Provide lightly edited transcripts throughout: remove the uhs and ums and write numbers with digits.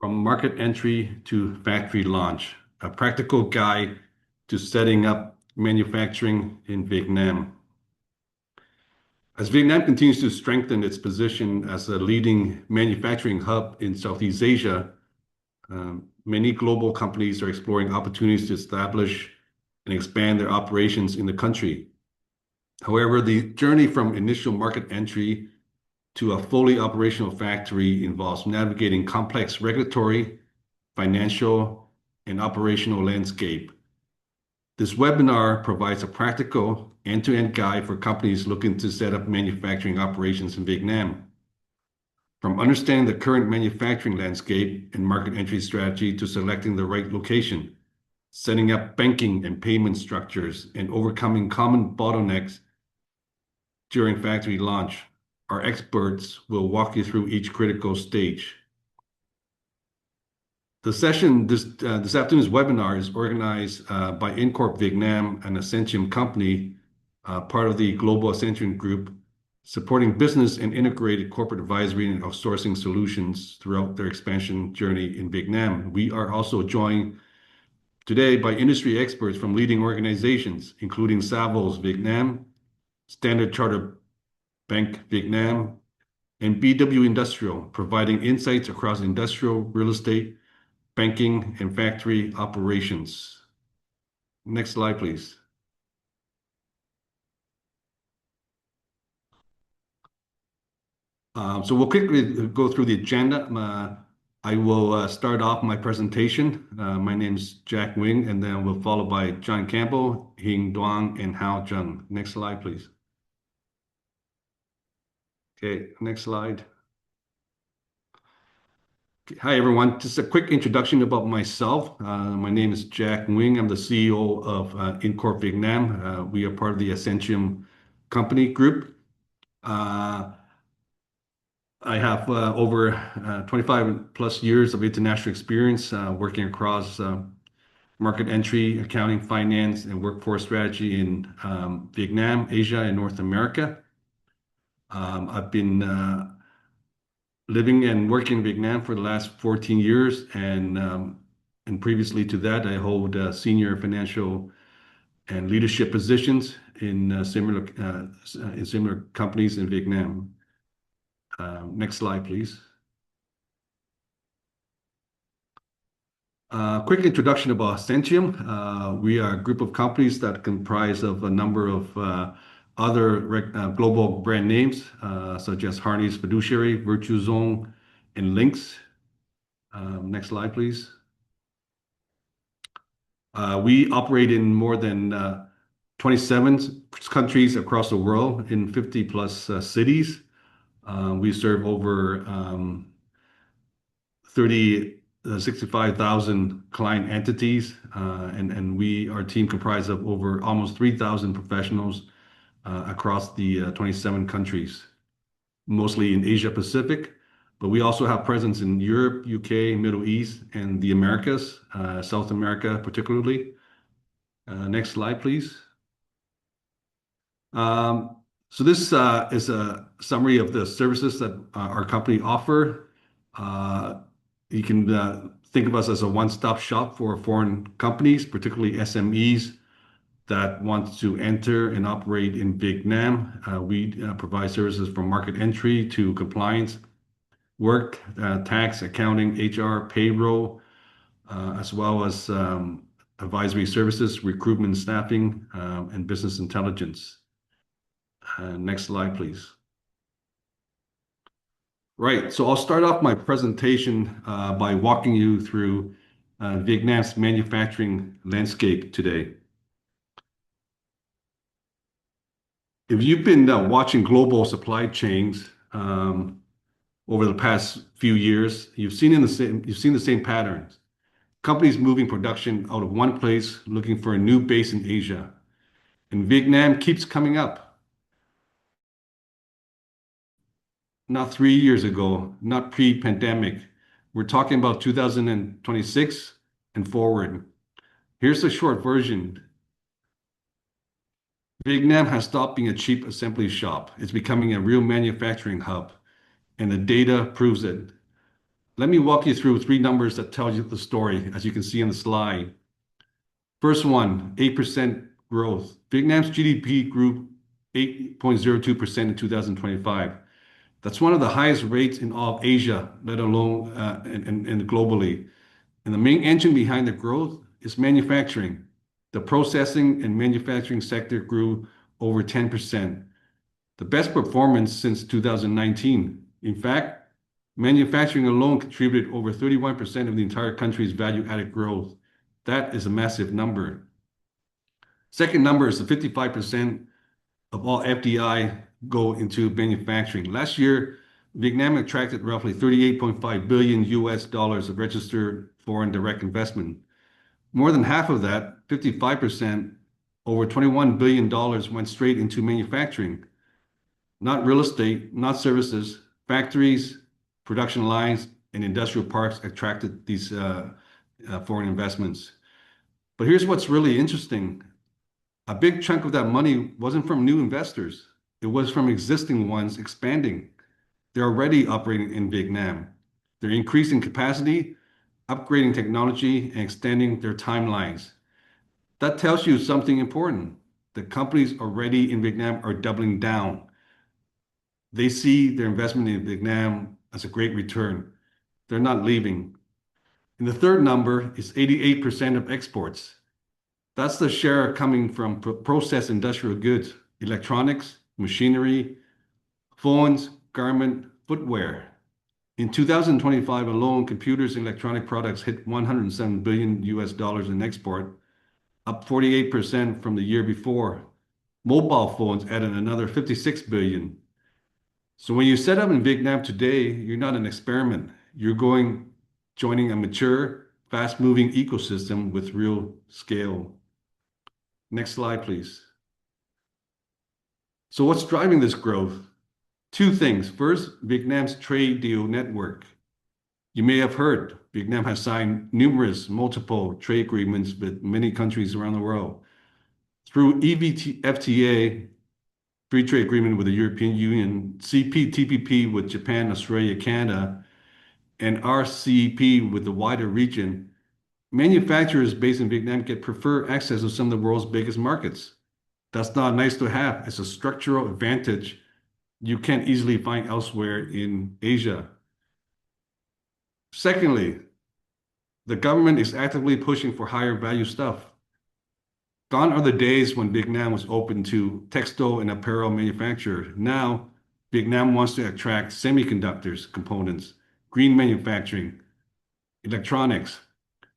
From market entry to factory launch, a practical guide to setting up manufacturing in Vietnam. As Vietnam continues to strengthen its position as a leading manufacturing hub in Southeast Asia, many global companies are exploring opportunities to establish and expand their operations in the country. However, the journey from initial market entry to a fully operational factory involves navigating complex regulatory, financial, and operational landscape. This webinar provides a practical end-to-end guide for companies looking to set up manufacturing operations in Vietnam. From understanding the current manufacturing landscape and market entry strategy to selecting the right location, setting up banking and payment structures, and overcoming common bottlenecks during factory launch, our experts will walk you through each critical stage. This afternoon's webinar is organized by Incorp Vietnam, an Ascentium company, part of the global Ascentium Group, supporting business and integrated corporate advisory and outsourcing solutions throughout their expansion journey in Vietnam. We are also joined today by industry experts from leading organizations, including Savills Vietnam, Standard Chartered Bank Vietnam, and BW Industrial, providing insights across industrial, real estate, banking, and factory operations. Next slide, please. So we'll quickly go through the agenda. I will start off my presentation. My name is Jack Nguyen, and then we'll follow by John Campbell, Hing Duong, and Hao Zheng. Next slide, please. Okay, next slide. Hi, everyone. Just a quick introduction about myself. My name is Jack Nguyen. I'm the CEO of Incorp Vietnam. We are part of the Ascentium company group. I have over 25 plus years of international experience working across market entry, accounting, finance, and workforce strategy in Vietnam, Asia, and North America. I've been living and working in Vietnam for the last 14 years, and previously to that, I hold senior financial and leadership positions in similar companies in Vietnam. Next slide, please. Quick introduction about Ascentium. We are a group of companies that comprise of a number of other global brand names, such as Harney's Fiduciary, Virtue Zone, and Lynx. Next slide, please. We operate in more than 27 countries across the world in 50 plus cities. We serve over 65,000 client entities, and our team comprised of over almost 3,000 professionals across the 27 countries, mostly in Asia Pacific, but we also have presence in Europe, UK, Middle East, and the Americas, South America particularly. Next slide, please. So this is a summary of the services that our company offer. You can think of us as a one-stop shop for foreign companies, particularly SMEs that want to enter and operate in Vietnam. We provide services from market entry to compliance, work, tax, accounting, HR, payroll, as well as advisory services, recruitment, staffing, and business intelligence. Next slide, please. Right, so I'll start off my presentation by walking you through Vietnam's manufacturing landscape today. If you've been watching global supply chains over the past few years, you've seen the same patterns. Companies moving production out of one place, looking for a new base in Asia. And Vietnam keeps coming up. Not 3 years ago, not pre-pandemic. We're talking about 2026 and forward. Here's a short version. Vietnam has stopped being a cheap assembly shop. It's becoming a real manufacturing hub, and the data proves it. Let me walk you through three numbers that tell you the story, as you can see on the slide. First one, 8% growth. Vietnam's GDP grew 8.02% in 2025. That's one of the highest rates in all of Asia, let alone and globally. And the main engine behind the growth is manufacturing. The processing and manufacturing sector grew over 10%, the best performance since 2019. In fact, manufacturing alone contributed over 31% of the entire country's value-added growth. That is a massive number. Second number is the 55% of all FDI go into manufacturing. Last year, Vietnam attracted roughly 38.5 billion US dollars of registered foreign direct investment. More than half of that, 55%, over $21 billion went straight into manufacturing. Not real estate, not services, factories, production lines, and industrial parks attracted these foreign investments. But here's what's really interesting. A big chunk of that money wasn't from new investors. It was from existing ones expanding. They're already operating in Vietnam. They're increasing capacity, upgrading technology, and extending their timelines. That tells you something important. The companies already in Vietnam are doubling down. They see their investment in Vietnam as a great return. They're not leaving. And the third number is 88% of exports. That's the share coming from processed industrial goods, electronics, machinery, phones, garment, footwear. In 2025 alone, computers and electronic products hit 107 billion US dollars in export, up 48% from the year before. Mobile phones added another 56 billion. So when you set up in Vietnam today, you're not an experiment. You're joining a mature, fast-moving ecosystem with real scale. Next slide, please. So what's driving this growth? Two things. First, Vietnam's trade deal network. You may have heard Vietnam has signed multiple trade agreements with many countries around the world. Through FTA, Free Trade Agreement with the European Union, CPTPP with Japan, Australia, Canada, and RCEP with the wider region, manufacturers based in Vietnam get preferred access to some of the world's biggest markets. That's not nice to have. It's a structural advantage you can't easily find elsewhere in Asia. Secondly, the government is actively pushing for higher value stuff. Gone are the days when Vietnam was open to textile and apparel manufacture. Now, Vietnam wants to attract semiconductors, components, green manufacturing, electronics.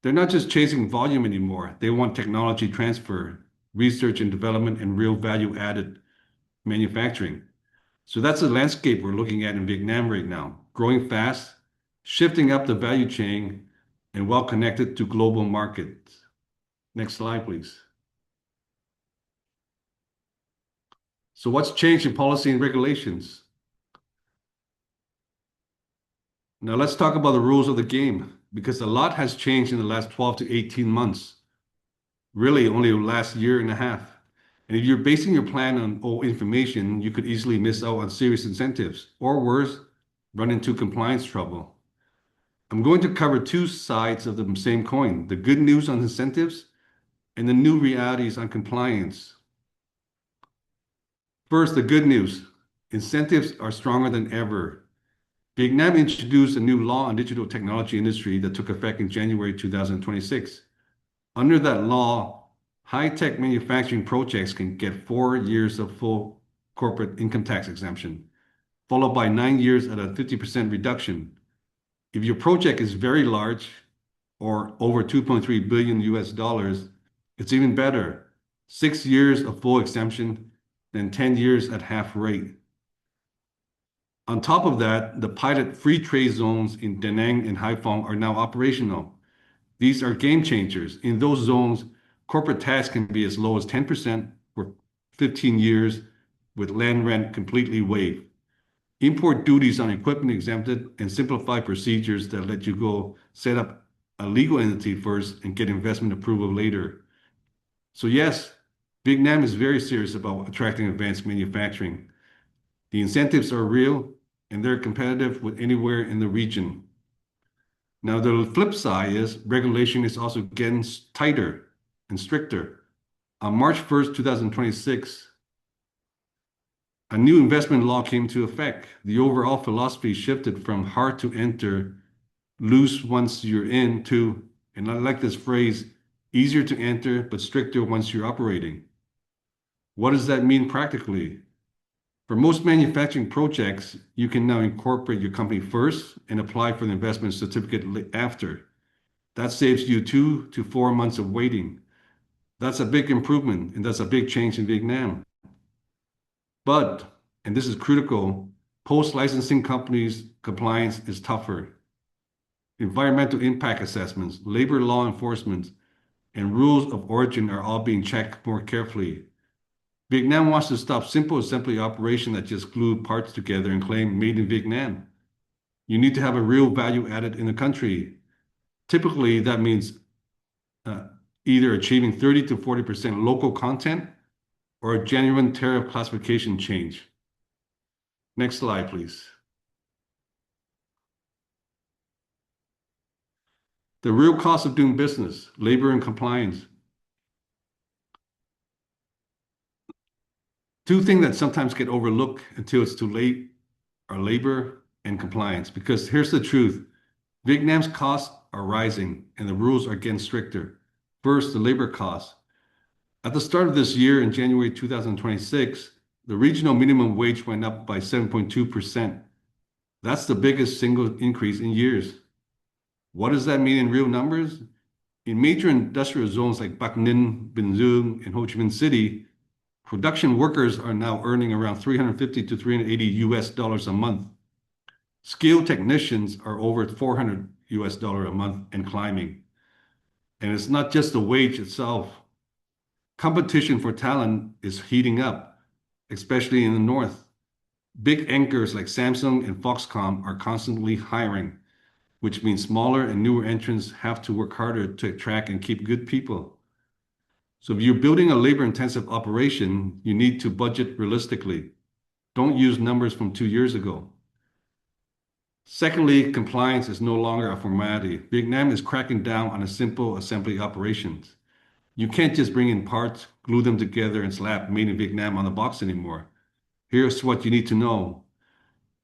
They're not just chasing volume anymore. They want technology transfer, research and development, and real value added manufacturing. So that's the landscape we're looking at in Vietnam right now, growing fast, shifting up the value chain, and well connected to global markets. Next slide, please. So what's changed in policy and regulations? Now let's talk about the rules of the game, because a lot has changed in the last 12 to 18 months. Really, only the last year and a half. And if you're basing your plan on old information, you could easily miss out on serious incentives, or worse, run into compliance trouble. I'm going to cover two sides of the same coin, the good news on incentives and the new realities on compliance. First, the good news. Incentives are stronger than ever. Vietnam introduced a new law on digital technology industry that took effect in January 2026. Under that law, high-tech manufacturing projects can get 4 years of full corporate income tax exemption, followed by 9 years at a 50% reduction. If your project is very large, or over 2.3 billion US dollars, it's even better. 6 years of full exemption, then 10 years at half rate. On top of that, the pilot free trade zones in Da Nang and Haiphong are now operational. These are game changers. In those zones, corporate tax can be as low as 10% for 15 years, with land rent completely waived. Import duties on equipment exempted, and simplified procedures that let you go set up a legal entity first and get investment approval later. So yes, Vietnam is very serious about attracting advanced manufacturing. The incentives are real and they're competitive with anywhere in the region. Now, the flip side is regulation is also getting tighter and stricter. On March 1st, 2026, a new investment law came into effect. The overall philosophy shifted from hard to enter, loose once you're in, to, and I like this phrase, easier to enter, but stricter once you're operating. What does that mean practically? For most manufacturing projects, you can now incorporate your company first and apply for the investment certificate after. That saves you 2 to 4 months of waiting. That's a big improvement, and that's a big change in Vietnam. But, and this is critical, post-licensing companies' compliance is tougher. Environmental impact assessments, labor law enforcement, and rules of origin are all being checked more carefully. Vietnam wants to stop simple assembly operation that just glue parts together and claim made in Vietnam. You need to have a real value added in the country. Typically, that means uh, either achieving 30 to 40% local content or a genuine tariff classification change. Next slide, please. The real cost of doing business, labor and compliance. Two things that sometimes get overlooked until it's too late are labor and compliance. Because here's the truth, Vietnam's costs are rising and the rules are getting stricter. First, the labor costs. At the start of this year, in January 2026, the regional minimum wage went up by 7.2%. That's the biggest single increase in years. What does that mean in real numbers? In major industrial zones like Bac Ninh, Bình Dương, and Ho Chi Minh City, production workers are now earning around 350 to 380 US dollars a month. Skilled technicians are over 400 US dollar a month and climbing. And it's not just the wage itself. Competition for talent is heating up, especially in the north. Big anchors like Samsung and Foxconn are constantly hiring, which means smaller and newer entrants have to work harder to attract and keep good people. So if you're building a labor-intensive operation, you need to budget realistically. Don't use numbers from 2 years ago. Secondly, compliance is no longer a formality. Vietnam is cracking down on a simple assembly operations. You can't just bring in parts, glue them together, and slap Made in Vietnam on the box anymore. Here's what you need to know.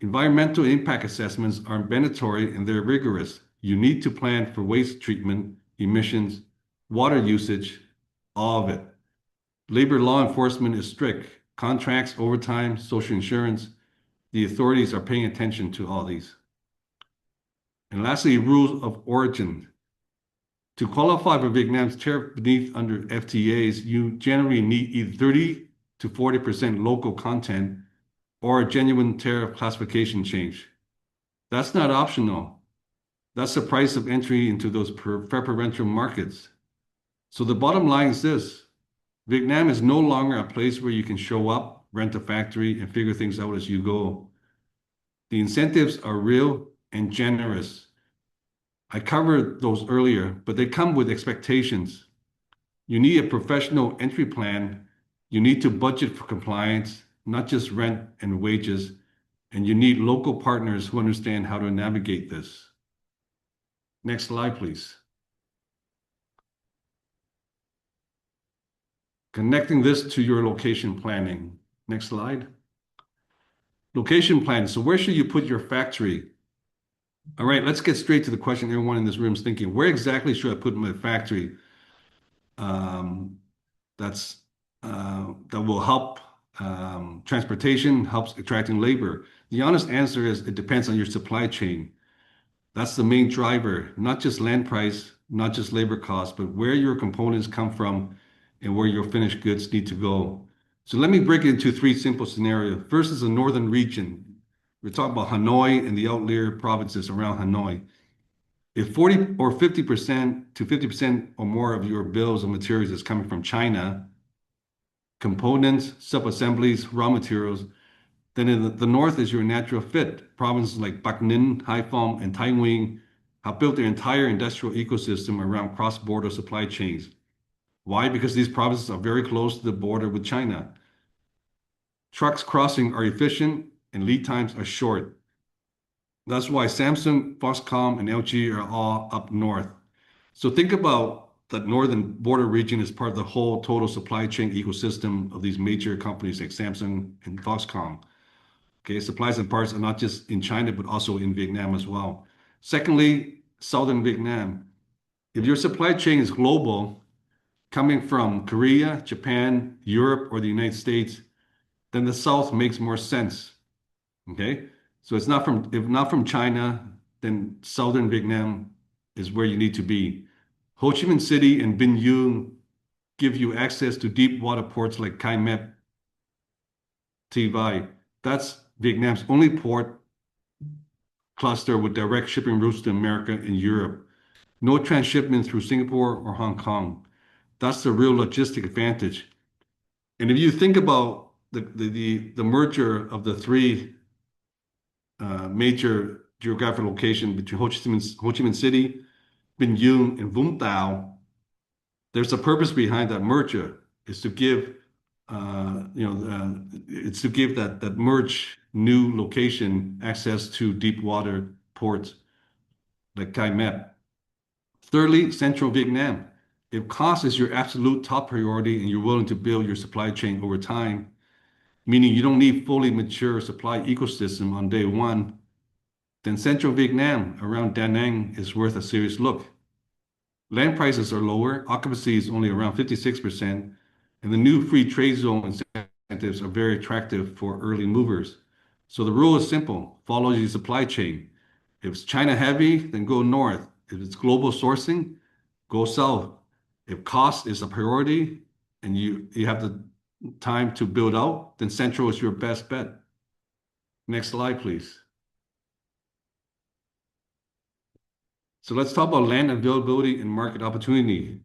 Environmental impact assessments are mandatory and they're rigorous. You need to plan for waste treatment, emissions, water usage, all of it. Labor law enforcement is strict. Contracts, overtime, social insurance. The authorities are paying attention to all these. And lastly, rules of origin. To qualify for Vietnam's tariff beneath under FTAs, you generally need either 30 to 40% local content or a genuine tariff classification change. That's not optional. That's the price of entry into those preferential markets. So the bottom line is this. Vietnam is no longer a place where you can show up, rent a factory, and figure things out as you go. The incentives are real and generous. I covered those earlier, but they come with expectations. You need a professional entry plan. You need to budget for compliance, not just rent and wages. And you need local partners who understand how to navigate this. Next slide, please. Connecting this to your location planning. Next slide. Location plan. So where should you put your factory? All right, let's get straight to the question everyone in this room is thinking. Where exactly should I put my factory? That will help transportation, helps attracting labor. The honest answer is it depends on your supply chain. That's the main driver, not just land price, not just labor costs, but where your components come from and where your finished goods need to go. So let me break it into three simple scenarios. First is the northern region. We're talking about Hanoi and the outlier provinces around Hanoi. If 40 or 50% to 50% or more of your bills of materials is coming from China, components, sub-assemblies, raw materials, then in the north is your natural fit. Provinces like Bac Ninh, Haiphong, and Tai Nguyen have built their entire industrial ecosystem around cross-border supply chains. Why? Because these provinces are very close to the border with China. Trucks crossing are efficient and lead times are short. That's why Samsung, Foxconn, and LG are all up north. So think about that northern border region as part of the whole total supply chain ecosystem of these major companies like Samsung and Foxconn. Okay, supplies and parts are not just in China, but also in Vietnam as well. Secondly, southern Vietnam. If your supply chain is global, coming from Korea, Japan, Europe, or the United States, then the south makes more sense. Okay, so it's not from if not from China, then southern Vietnam is where you need to be. Ho Chi Minh City and Binh Duong give you access to deep water ports like Cai Mep, Ti Vai. That's Vietnam's only port cluster with direct shipping routes to America and Europe. No transshipment through Singapore or Hong Kong. That's the real logistic advantage. And if you think about the merger of the three major geographic locations between Ho Chi Minh City, Bình Dương, and Vũng Tàu, there's a purpose behind that merger. Is to give it's to give that merged new location access to deep water ports like Cai Mep. Thirdly, Central Vietnam. If cost is your absolute top priority and you're willing to build your supply chain over time, meaning you don't need fully mature supply ecosystem on day one, then Central Vietnam around Da Nang is worth a serious look. Land prices are lower, occupancy is only around 56%, and the new free trade zone incentives are very attractive for early movers. So the rule is simple, follow your supply chain. If it's China heavy, then go north. If it's global sourcing, go south. If cost is a priority and you have the time to build out, then Central is your best bet. Next slide, please. So let's talk about land availability and market opportunity,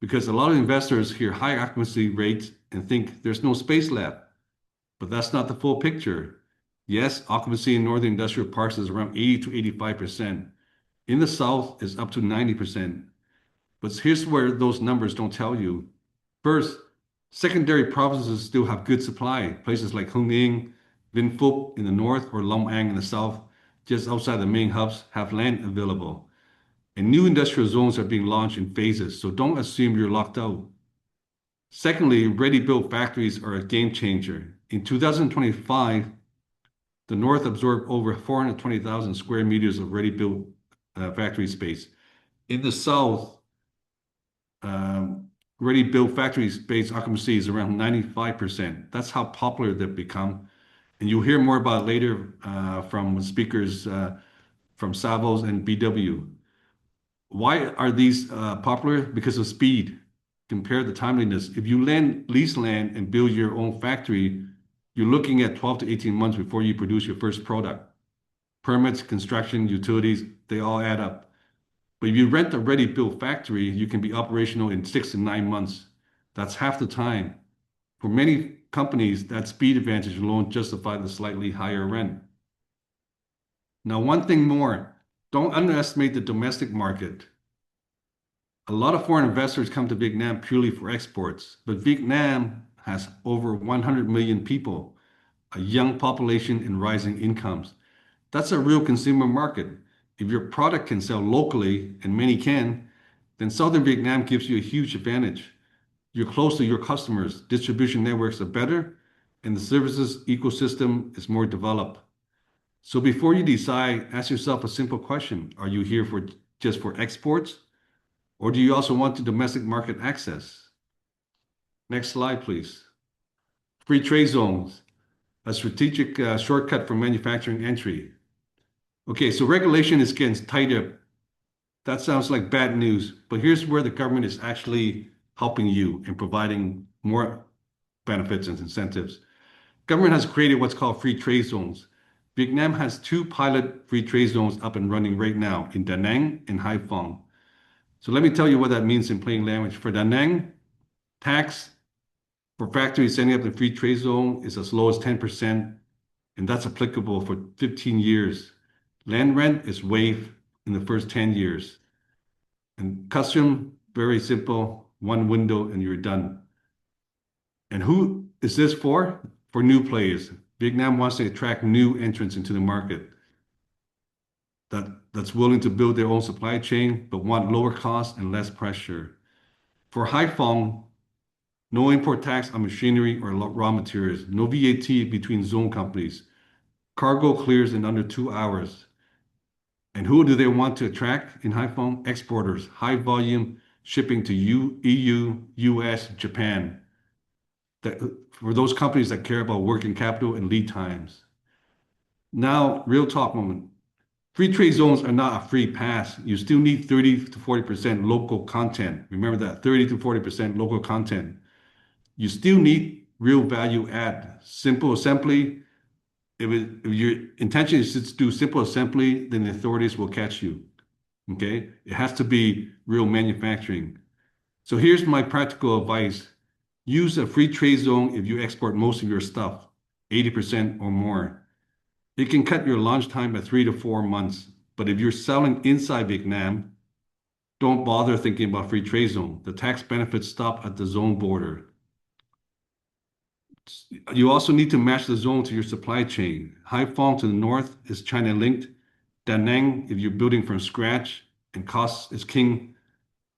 because a lot of investors hear high occupancy rates and think there's no space left, but that's not the full picture. Yes, occupancy in northern industrial parks is around 80 to 85%. In the south, is up to 90%. But here's where those numbers don't tell you. First, secondary provinces still have good supply. Places like Hưng Yên, Vinh Phúc in the north, or Long An in the south, just outside the main hubs, have land available. And new industrial zones are being launched in phases, so don't assume you're locked out. Secondly, ready-built factories are a game changer. In 2025, the North absorbed over 420,000 square meters of ready-built factory space. In the South, ready-built factory space occupancy is around 95%. That's how popular they've become. And you'll hear more about it later from speakers from Savills and BW. Why are these popular? Because of speed. Compare the timeliness. If you lease land and build your own factory, you're looking at 12 to 18 months before you produce your first product. Permits, construction, utilities, they all add up. But if you rent a ready-built factory, you can be operational in 6 to 9 months. That's half the time. For many companies, that speed advantage alone justifies the slightly higher rent. Now, one thing more, don't underestimate the domestic market. A lot of foreign investors come to Vietnam purely for exports, but Vietnam has over 100 million people, a young population, and rising incomes. That's a real consumer market. If your product can sell locally, and many can, then Southern Vietnam gives you a huge advantage. You're close to your customers, distribution networks are better, and the services ecosystem is more developed. So before you decide, ask yourself a simple question. Are you here for just for exports? Or do you also want the domestic market access? Next slide, please. Free trade zones, a strategic shortcut for manufacturing entry. Okay, so regulation is getting tighter. That sounds like bad news, but here's where the government is actually helping you and providing more benefits and incentives. Government has created what's called free trade zones. Vietnam has 2 pilot free trade zones up and running right now in Da Nang and Hai Phong. So let me tell you what that means in plain language. For Da Nang, tax for factories setting up the free trade zone is as low as 10%, and that's applicable for 15 years. Land rent is waived in the first 10 years. And custom, very simple, one window and you're done. And who is this for? For new players. Vietnam wants to attract new entrants into the market. that's willing to build their own supply chain, but want lower cost and less pressure. For Haiphong, no import tax on machinery or raw materials, no VAT between zone companies. Cargo clears in under 2 hours. And who do they want to attract in Haiphong? Exporters, high volume shipping to EU, US, Japan. For those companies that care about working capital and lead times. Now, real talk moment. Free trade zones are not a free pass. You still need 30 to 40% local content. Remember that 30 to 40% local content. You still need real value add. Simple assembly. If your intention is to do simple assembly, then the authorities will catch you. Okay? It has to be real manufacturing. So here's my practical advice. Use a free trade zone if you export most of your stuff, 80% or more. It can cut your launch time by 3 to 4 months. But if you're selling inside Vietnam, don't bother thinking about free trade zone. The tax benefits stop at the zone border. You also need to match the zone to your supply chain. Haiphong to the north is China linked. Da Nang, if you're building from scratch and cost is king.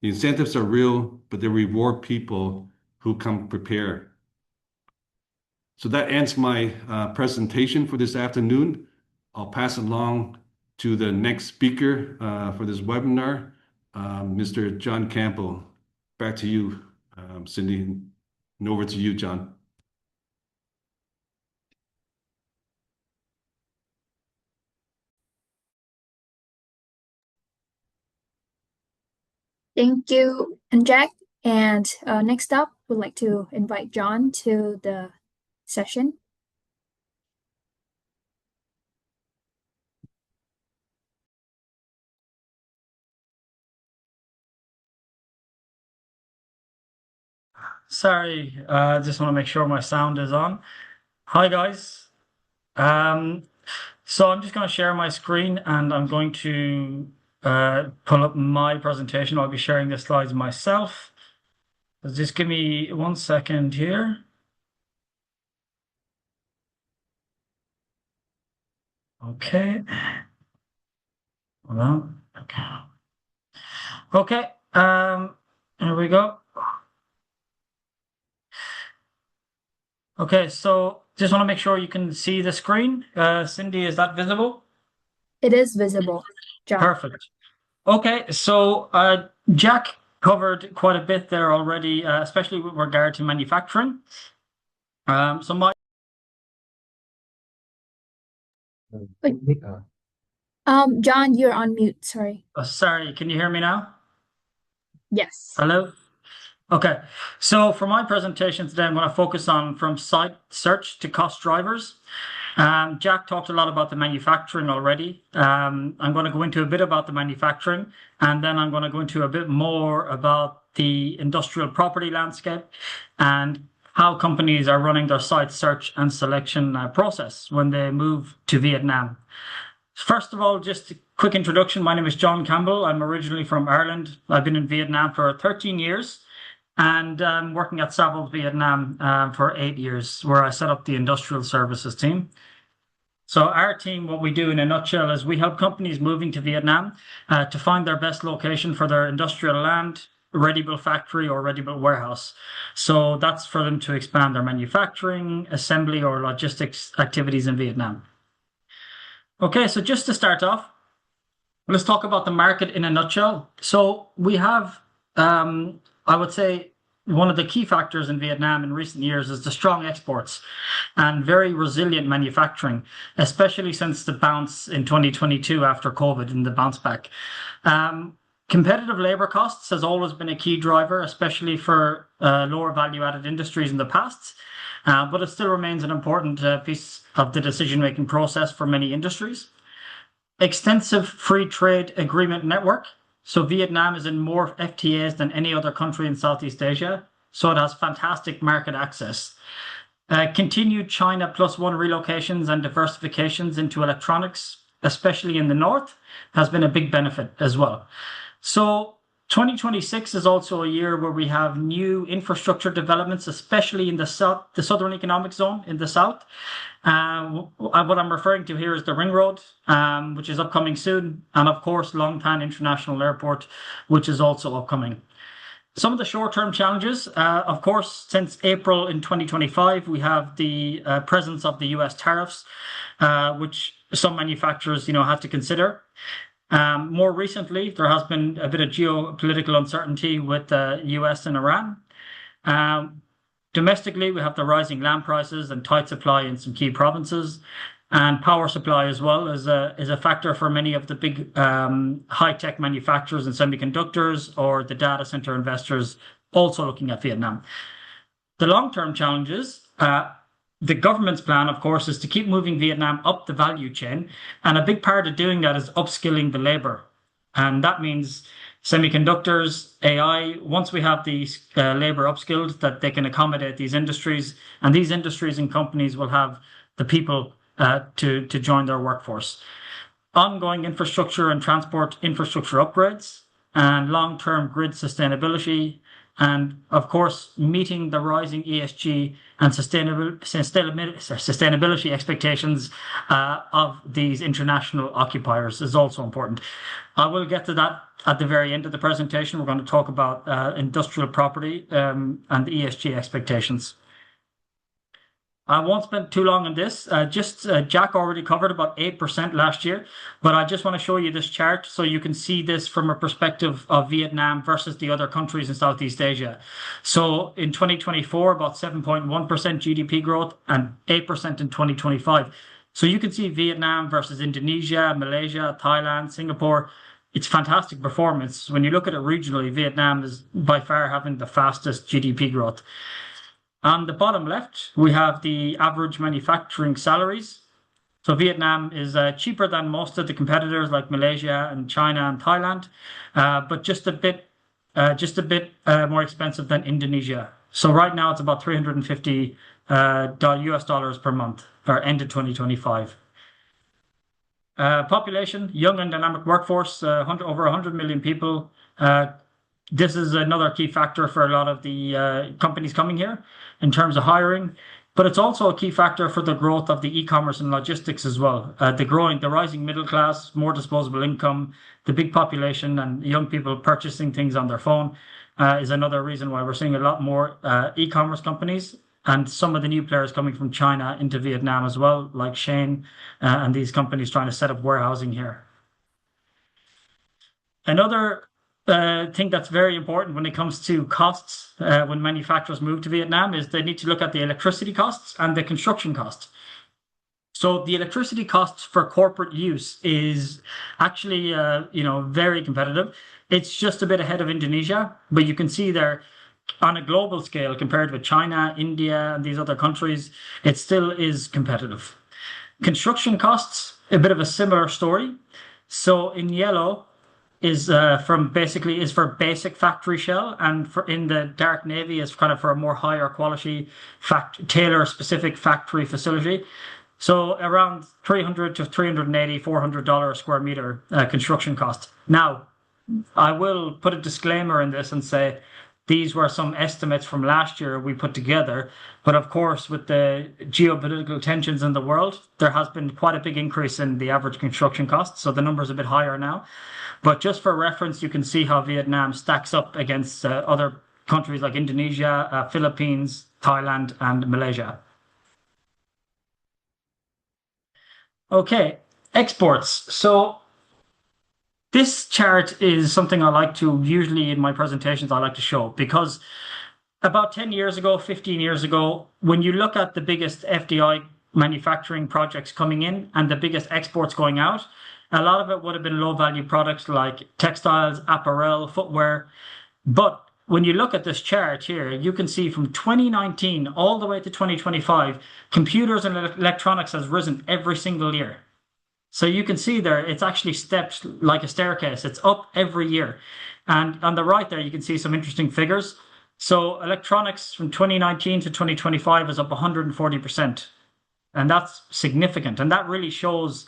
The incentives are real, but they reward people who come prepared. So that ends my presentation for this afternoon. I'll pass along to the next speaker for this webinar, Mr. John Campbell. Back to you, Cindy, and over to you, John. Thank you, Jack. And next up, we'd like to invite John to the session. Sorry, just want to make sure my sound is on. Hi, guys. So I'm just going to share my screen and I'm going to pull up my presentation. I'll be sharing the slides myself. So just give me 1 second here. Okay. Hold on. Okay. Here we go. Okay, so just want to make sure you can see the screen. Cindy, is that visible? It is visible, John. Perfect. Okay, so Jack covered quite a bit there already, especially with regard to manufacturing. So my John, you're on mute. Sorry. sorry, can you hear me now? Yes. Hello? Okay, so for my presentation today, I'm going to focus on from site search to cost drivers. Jack talked a lot about the manufacturing already. I'm going to go into a bit about the manufacturing, and then I'm going to go into a bit more about the industrial property landscape and how companies are running their site search and selection process when they move to Vietnam. First of all, just a quick introduction. My name is John Campbell. I'm originally from Ireland. I've been in Vietnam for 13 years. And I'm working at Savills Vietnam for 8 years, where I set up the industrial services team. So our team, what we do in a nutshell is we help companies moving to Vietnam to find their best location for their industrial land, ready-built factory or ready-built warehouse. So that's for them to expand their manufacturing, assembly or logistics activities in Vietnam. Okay, so just to start off, let's talk about the market in a nutshell. So we have I would say one of the key factors in Vietnam in recent years is the strong exports and very resilient manufacturing, especially since the bounce in 2022 after COVID and the bounce back. Competitive labor costs has always been a key driver, especially for lower value added industries in the past, but it still remains an important piece of the decision-making process for many industries. Extensive free trade agreement network. So Vietnam is in more FTAs than any other country in Southeast Asia. So it has fantastic market access. Continued China +1 relocations and diversifications into electronics, especially in the north, has been a big benefit as well. So 2026 is also a year where we have new infrastructure developments, especially in the south, the Southern Economic Zone in the south. What I'm referring to here is the Ring Road, which is upcoming soon, and of course, Long Tan International Airport, which is also upcoming. Some of the short-term challenges, of course, since April in 2025, we have the presence of the US tariffs, which some manufacturers, had to consider. More recently, there has been a bit of geopolitical uncertainty with the US and Iran. Domestically, we have the rising land prices and tight supply in some key provinces, and power supply as well is a factor for many of the big high-tech manufacturers and semiconductors or the data center investors also looking at Vietnam. The long-term challenges, the government's plan, of course, is to keep moving Vietnam up the value chain. And a big part of doing that is upskilling the labor. And that means semiconductors, AI, once we have these labor upskilled, that they can accommodate these industries. And these industries and companies will have the people to join their workforce. Ongoing infrastructure and transport infrastructure upgrades and long-term grid sustainability, and of course, meeting the rising ESG and sustainability expectations of these international occupiers is also important. I will get to that at the very end of the presentation. We're going to talk about industrial property and the ESG expectations. I won't spend too long on this. Jack already covered about 8% last year, but I just want to show you this chart so you can see this from a perspective of Vietnam versus the other countries in Southeast Asia. So in 2024, about 7.1% GDP growth and 8% in 2025. So you can see Vietnam versus Indonesia, Malaysia, Thailand, Singapore. It's fantastic performance. When you look at it regionally, Vietnam is by far having the fastest GDP growth. On the bottom left, we have the average manufacturing salaries. So Vietnam is cheaper than most of the competitors like Malaysia and China and Thailand, but just a bit more expensive than Indonesia. So right now it's about $350 US dollars per month for end of 2025. Population, young and dynamic workforce, over 100 million people. This is another key factor for a lot of the companies coming here in terms of hiring, but it's also a key factor for the growth of the e-commerce and logistics as well. The rising middle class, more disposable income, the big population and young people purchasing things on their phone is another reason why we're seeing a lot more e-commerce companies and some of the new players coming from China into Vietnam as well, like Shein and these companies trying to set up warehousing here. Another thing that's very important when it comes to costs when manufacturers move to Vietnam is they need to look at the electricity costs and the construction costs. So the electricity costs for corporate use is actually very competitive. It's just a bit ahead of Indonesia, but you can see there on a global scale compared with China, India, and these other countries, it still is competitive. Construction costs, a bit of a similar story. So in yellow is for basic factory shell, and in the dark navy is kind of for a more higher quality tailor specific factory facility. So around $300 to $380, $400 a square meter construction cost. Now, I will put a disclaimer in this and say these were some estimates from last year we put together, but of course with the geopolitical tensions in the world, there has been quite a big increase in the average construction cost, so the number's a bit higher now. But just for reference, you can see how Vietnam stacks up against other countries like Indonesia, Philippines, Thailand, and Malaysia. Okay, exports. So this chart is something I like to, usually in my presentations, I like to show because about 10 years ago, 15 years ago, when you look at the biggest FDI manufacturing projects coming in and the biggest exports going out, a lot of it would have been low value products like textiles, apparel, footwear. But when you look at this chart here, you can see from 2019 all the way to 2025, computers and electronics has risen every single year. So you can see there, it's actually steps like a staircase. It's up every year. And on the right there, you can see some interesting figures. So electronics from 2019 to 2025 is up 140%. And that's significant. And that really shows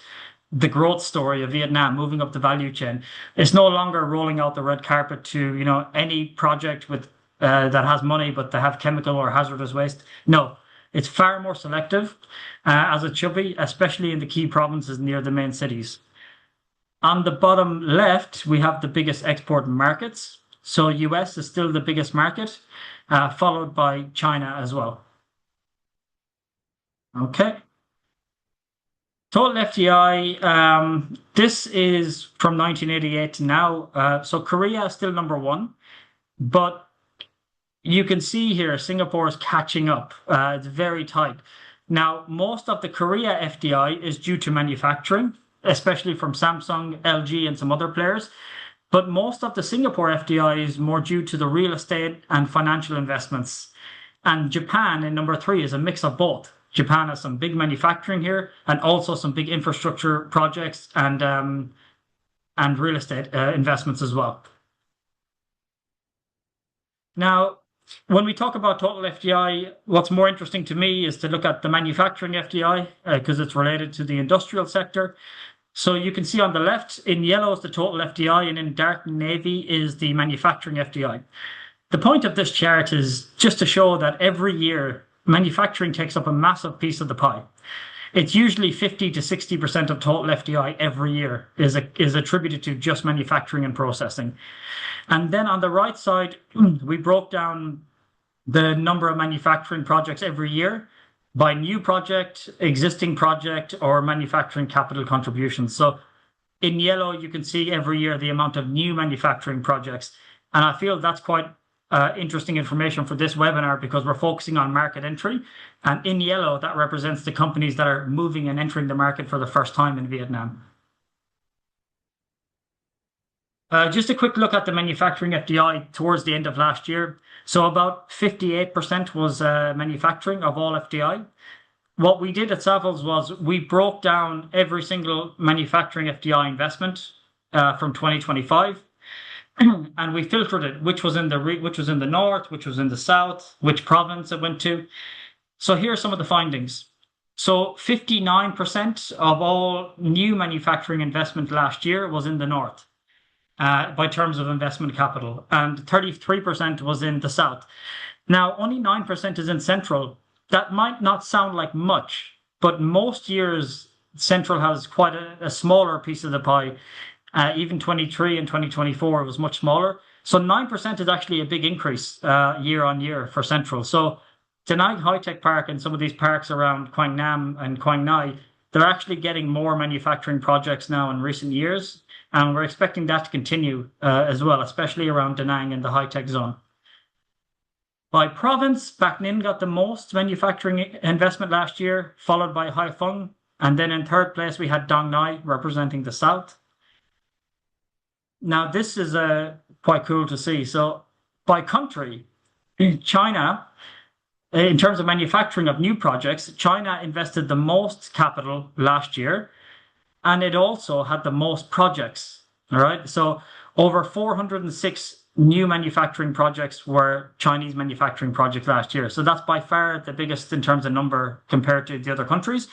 the growth story of Vietnam, moving up the value chain. It's no longer rolling out the red carpet to, any project with that has money, but they have chemical or hazardous waste. No, it's far more selective, as it should be, especially in the key provinces near the main cities. On the bottom left, we have the biggest export markets. So US is still the biggest market, followed by China as well. Okay. Total FDI, this is from 1988 to now. So Korea is still number one, but you can see here Singapore is catching up. It's very tight. Now, most of the Korea FDI is due to manufacturing, especially from Samsung, LG, and some other players. But most of the Singapore FDI is more due to the real estate and financial investments. And Japan in number three is a mix of both. Japan has some big manufacturing here and also some big infrastructure projects and real estate investments as well. Now, when we talk about total FDI, what's more interesting to me is to look at the manufacturing FDI because it's related to the industrial sector. So you can see on the left, in yellow is the total FDI, and in dark navy is the manufacturing FDI. The point of this chart is just to show that every year, manufacturing takes up a massive piece of the pie. It's usually 50 to 60% of total FDI every year is attributed to just manufacturing and processing. And then on the right side, we broke down the number of manufacturing projects every year by new project, existing project, or manufacturing capital contributions. So in yellow, you can see every year the amount of new manufacturing projects. And I feel that's quite interesting information for this webinar because we're focusing on market entry. And in yellow, that represents the companies that are moving and entering the market for the first time in Vietnam. Just a quick look at the manufacturing FDI towards the end of last year. So about 58% was manufacturing of all FDI. What we did at Savills was we broke down every single manufacturing FDI investment from 2025. And we filtered it, which was in the north, which was in the south, which province it went to. So here are some of the findings. So 59% of all new manufacturing investment last year was in the north by terms of investment capital, and 33% was in the south. Now, only 9% is in central. That might not sound like much, but most years central has quite a smaller piece of the pie. Even 23 and 2024 was much smaller. So 9% is actually a big increase year on year for Central. So Da Nang High Tech Park and some of these parks around Quang Nam and Quang Nai, they're actually getting more manufacturing projects now in recent years. And we're expecting that to continue as well, especially around Da Nang and the high tech zone. By province, Bac Ninh got the most manufacturing investment last year, followed by Haiphong. And then in third place, we had Dong Nai representing the south. Now, this is quite cool to see. So by country, China, in terms of manufacturing of new projects, China invested the most capital last year, and it also had the most projects. All right. So over 406 new manufacturing projects were Chinese manufacturing projects last year. So that's by far the biggest in terms of number compared to the other countries.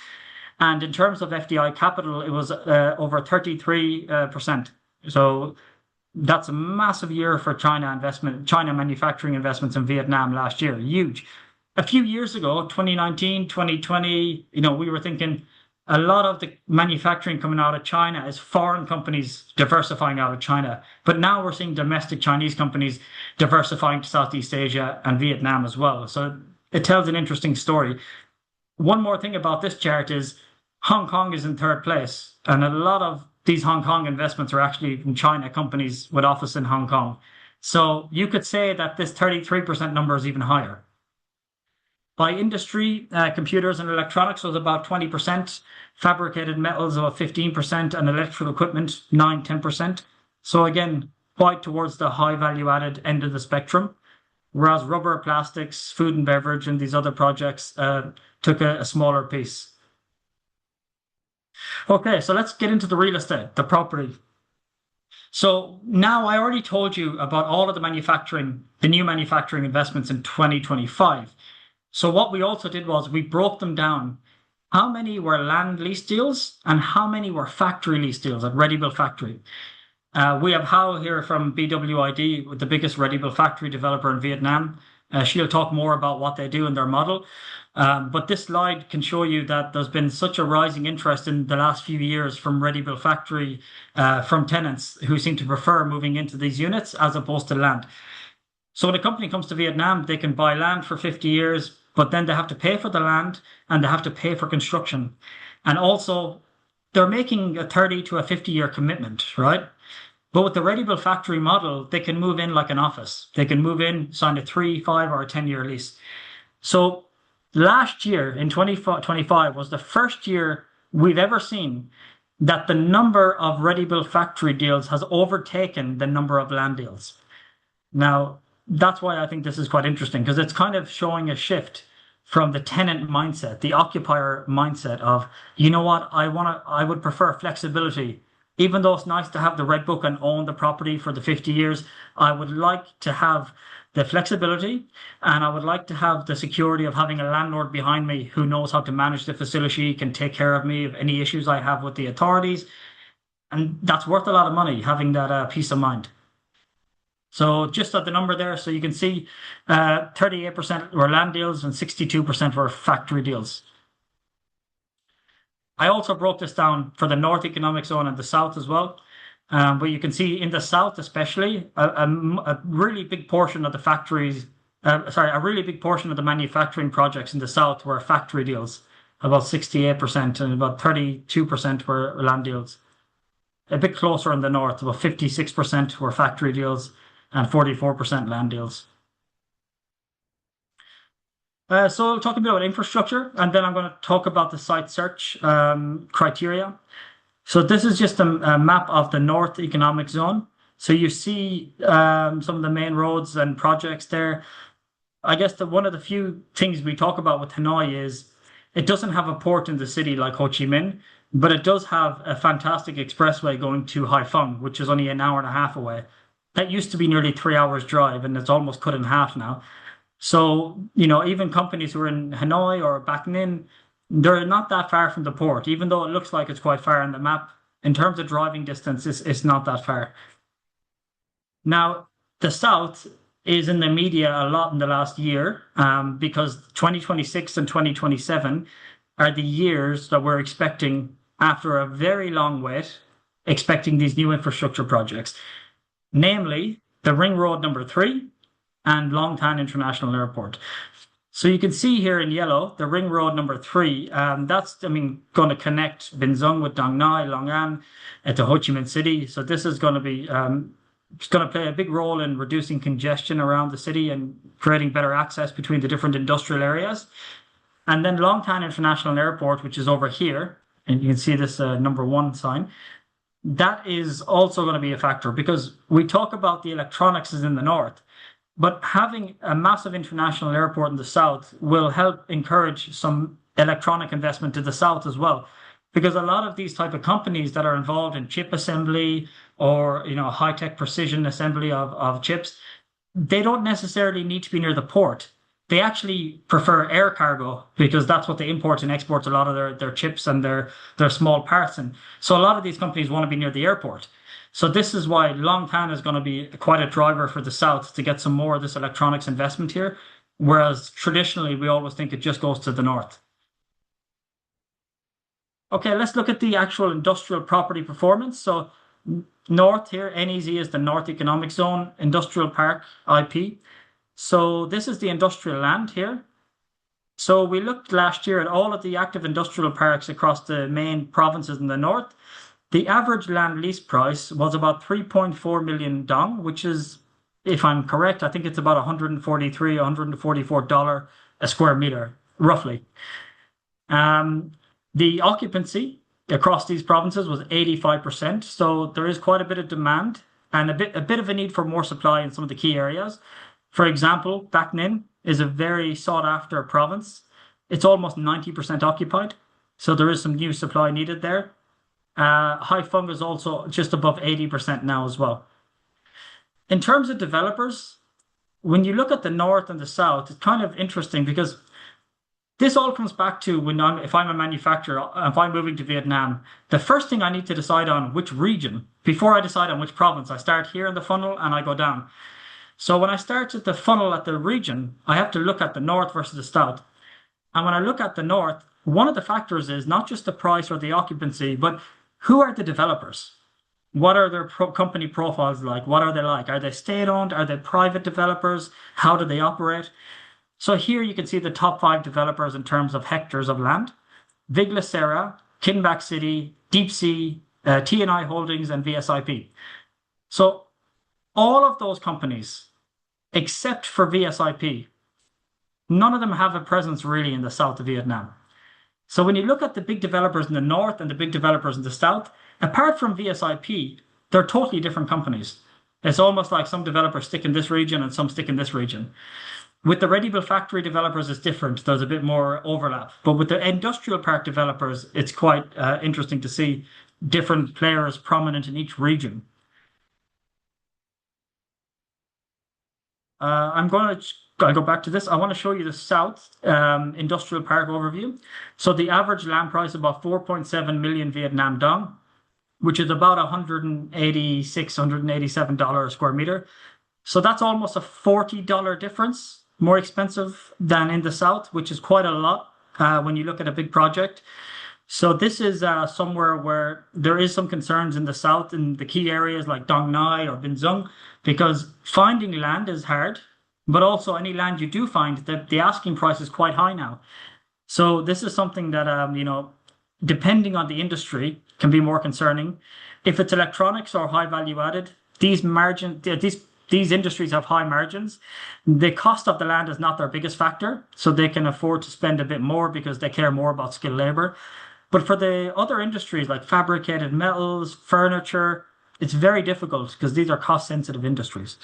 And in terms of FDI capital, it was over 33%. So that's a massive year for China manufacturing investments in Vietnam last year. Huge. A few years ago, 2019, 2020, we were thinking a lot of the manufacturing coming out of China is foreign companies diversifying out of China. But now we're seeing domestic Chinese companies diversifying to Southeast Asia and Vietnam as well. So it tells an interesting story. One more thing about this chart is Hong Kong is in third place. And a lot of these Hong Kong investments are actually from China companies with office in Hong Kong. So you could say that this 33% number is even higher. By industry, computers and electronics was about 20%, fabricated metals about 15%, and electrical equipment 9-10%. So again, quite towards the high value added end of the spectrum, whereas rubber, plastics, food and beverage, and these other projects took a smaller piece. Okay, so let's get into the real estate, the property. So now I already told you about all of the new manufacturing investments in 2025. So what we also did was we broke them down how many were land lease deals and how many were factory lease deals at ready-built factory? We have Hao here from BWID, the biggest ready-built factory developer in Vietnam. She'll talk more about what they do in their model. But this slide can show you that there's been such a rising interest in the last few years from ready-built factory, from tenants who seem to prefer moving into these units as opposed to land. So when a company comes to Vietnam, they can buy land for 50 years, but then they have to pay for the land and they have to pay for construction. And also, they're making a 30 to a 50-year commitment, right? But with the ready-built factory model, they can move in like an office. They can move in, sign a 3, 5, or a 10-year lease. So last year in 2025 was the first year we've ever seen that the number of ready-built factory deals has overtaken the number of land deals. Now, that's why I think this is quite interesting, because it's kind of showing a shift from the tenant mindset, the occupier mindset of, you know what, I would prefer flexibility. Even though it's nice to have the red book and own the property for the 50 years, I would like to have the flexibility and I would like to have the security of having a landlord behind me who knows how to manage the facility, can take care of me of any issues I have with the authorities. And that's worth a lot of money, having that peace of mind. So just at the number there, so you can see 38% were land deals and 62% were factory deals. I also broke this down for the North Economic Zone and the South as well. But you can see in the South especially, a really big portion of the factories, a really big portion of the manufacturing projects in the South were factory deals, about 68%, and about 32% were land deals. A bit closer in the North, about 56% were factory deals and 44% land deals. So talking about infrastructure, and then I'm going to talk about the site search criteria. So this is just a map of the North Economic Zone. So you see some of the main roads and projects there. I guess one of the few things we talk about with Hanoi is it doesn't have a port in the city like Ho Chi Minh, but it does have a fantastic expressway going to Haiphong, which is only an hour and a half away. That used to be nearly 3 hours drive, and it's almost cut in half now. So, even companies who are in Hanoi or Bac Ninh, they're not that far from the port, even though it looks like it's quite far on the map. In terms of driving distance, it's not that far. Now, the South is in the media a lot in the last year because 2026 and 2027 are the years that we're expecting, after a very long wait, expecting these new infrastructure projects, namely the Ring Road number 3 and Long Tan International Airport. So you can see here in yellow, the Ring Road number 3, that's, going to connect Binh Duong with Dong Nai, Long An, to Ho Chi Minh City. So this is going to be, it's going to play a big role in reducing congestion around the city and creating better access between the different industrial areas. And then Long Tan International Airport, which is over here, and you can see this number 1 sign, that is also going to be a factor because we talk about the electronics is in the north. But having a massive international airport in the South will help encourage some electronic investment to the South as well. Because a lot of these type of companies that are involved in chip assembly or high-tech precision assembly of chips, they don't necessarily need to be near the port. They actually prefer air cargo because that's what they import and export a lot of their chips and their small parts in. So a lot of these companies want to be near the airport. So this is why Long Tan is going to be quite a driver for the South to get some more of this electronics investment here, whereas traditionally we always think it just goes to the north. Okay, let's look at the actual industrial property performance. So north here, NEZ is the North Economic Zone, Industrial Park, IP. So this is the industrial land here. So we looked last year at all of the active industrial parks across the main provinces in the north. The average land lease price was about 3.4 million dong, which is, if I'm correct, I think it's about $143, $144 a square meter, roughly. The occupancy across these provinces was 85%, so there is quite a bit of demand and a bit of a need for more supply in some of the key areas. For example, Bac Ninh is a very sought-after province. It's almost 90% occupied, so there is some new supply needed there. Haiphong is also just above 80% now as well. In terms of developers, when you look at the north and the south, it's kind of interesting because this all comes back to if I'm a manufacturer, if I'm moving to Vietnam, the first thing I need to decide on which region, before I decide on which province. I start here in the funnel and I go down. So when I start at the funnel at the region, I have to look at the north versus the south. And when I look at the north, one of the factors is not just the price or the occupancy, but who are the developers? What are their company profiles like? What are they like? Are they state-owned? Are they private developers? How do they operate? So here you can see the top 5 developers in terms of hectares of land: Viglasera, Kinback City, Deep Sea, T&I Holdings, and VSIP. So all of those companies, except for VSIP, none of them have a presence really in the south of Vietnam. So when you look at the big developers in the north and the big developers in the south, apart from VSIP, they're totally different companies. It's almost like some developers stick in this region and some stick in this region. With the ready-built factory developers, it's different. There's a bit more overlap. But with the industrial park developers, it's quite interesting to see different players prominent in each region. I'll go back to this. I want to show you the South Industrial Park overview. So the average land price is about 4.7 million Vietnam dong, which is about $186, $187 a square meter. So that's almost a $40 difference, more expensive than in the South, which is quite a lot when you look at a big project. So this is somewhere where there is some concerns in the South in the key areas like Dong Nai or Bin Dung, because finding land is hard, but also any land you do find, the asking price is quite high now. So this is something that, depending on the industry, can be more concerning. If it's electronics or high value added, these industries have high margins. The cost of the land is not their biggest factor, so they can afford to spend a bit more because they care more about skilled labor. But for the other industries like fabricated metals, furniture, it's very difficult because these are cost-sensitive industries.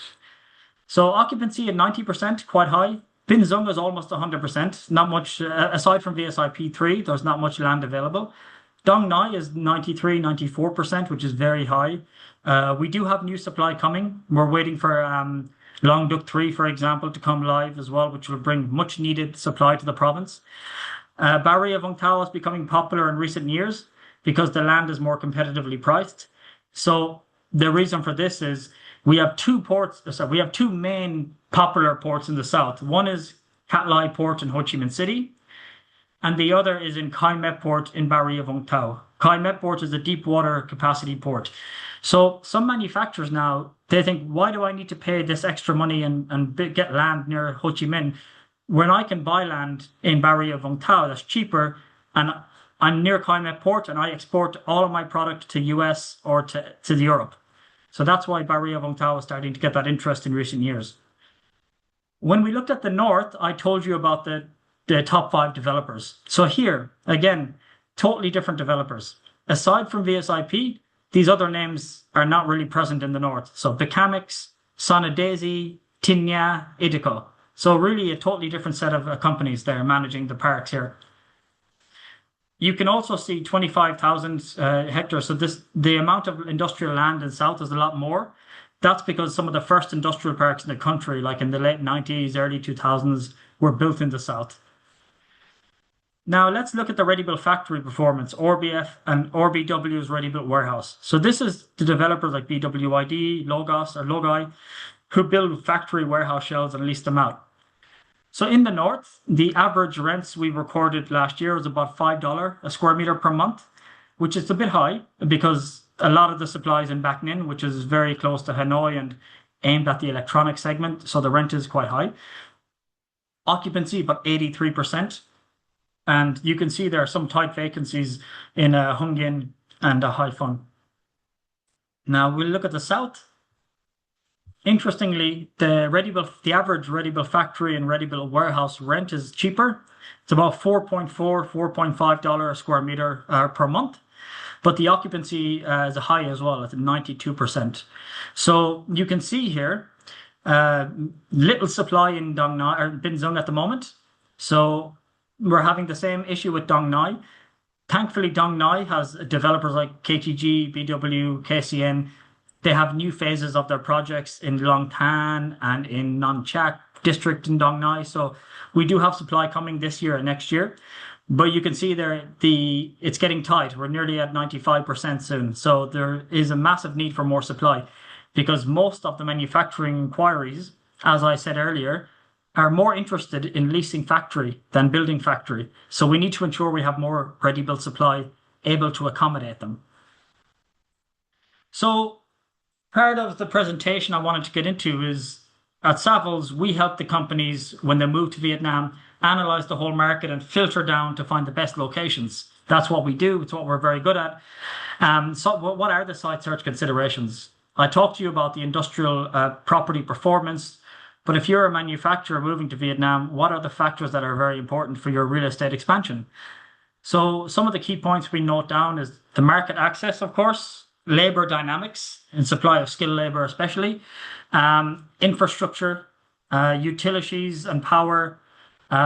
So occupancy at 90%, quite high. Bin Dung is almost 100%. Not much, aside from VSIP 3, there's not much land available. Dong Nai is 93, 94%, which is very high. We do have new supply coming. We're waiting for Long Duc 3, for example, to come live as well, which will bring much needed supply to the province. Barrier Vung Tau is becoming popular in recent years because the land is more competitively priced. So the reason for this is we have two main popular ports in the south. One is Cat Lai Port in Ho Chi Minh City, and the other is in Kai Mep Port in Barrier Vung Tau. Kai Mep Port is a deep water capacity port. So some manufacturers now, they think, why do I need to pay this extra money and get land near Ho Chi Minh when I can buy land in Barrier Vung Tau that's cheaper, and I'm near Kai Mep Port and I export all of my product to US or to Europe. So that's why Barrier Vung Tau is starting to get that interest in recent years. When we looked at the north, I told you about the top 5 developers. So here, again, totally different developers. Aside from VSIP, these other names are not really present in the north. So Bicamix, Sonadesi, Tinya, Ideco. So really a totally different set of companies there managing the parks here. You can also see 25,000 hectares. So the amount of industrial land in south is a lot more. That's because some of the first industrial parks in the country, like in the late 90s, early 2000s, were built in the south. Now let's look at the ready-built factory performance, RBF and RBW's ready-built warehouse. So this is the developers like BWID, Logos or Logai, who build factory warehouse shells and lease them out. So in the north, the average rents we recorded last year was about $5 a square meter per month, which is a bit high because a lot of the supply is in Bac Ninh, which is very close to Hanoi and aimed at the electronic segment. So the rent is quite high. Occupancy about 83%. And you can see there are some tight vacancies in Hung Yên and Hai Phong. Now we'll look at the south. Interestingly, the average ready-built factory and ready-built warehouse rent is cheaper. It's about $4.4, $4.5 a square meter per month. But the occupancy is high as well at 92%. So you can see here, little supply in Dong Nai or Bin Dung at the moment. So we're having the same issue with Dong Nai. Thankfully, Dong Nai has developers like KTG, BW, KCN. They have new phases of their projects in Long Tan and in Nong Chak, district in Dong Nai. So we do have supply coming this year and next year. But you can see there it's getting tight. We're nearly at 95% soon. So there is a massive need for more supply because most of the manufacturing inquiries, as I said earlier, are more interested in leasing factory than building factory. So we need to ensure we have more ready-built supply able to accommodate them. So part of the presentation I wanted to get into is at Savills, we help the companies when they move to Vietnam analyze the whole market and filter down to find the best locations. That's what we do. It's what we're very good at. So what are the site search considerations? I talked to you about the industrial property performance, but if you're a manufacturer moving to Vietnam, what are the factors that are very important for your real estate expansion? So some of the key points we note down is the market access, of course, labor dynamics and supply of skilled labor especially, infrastructure, utilities and power,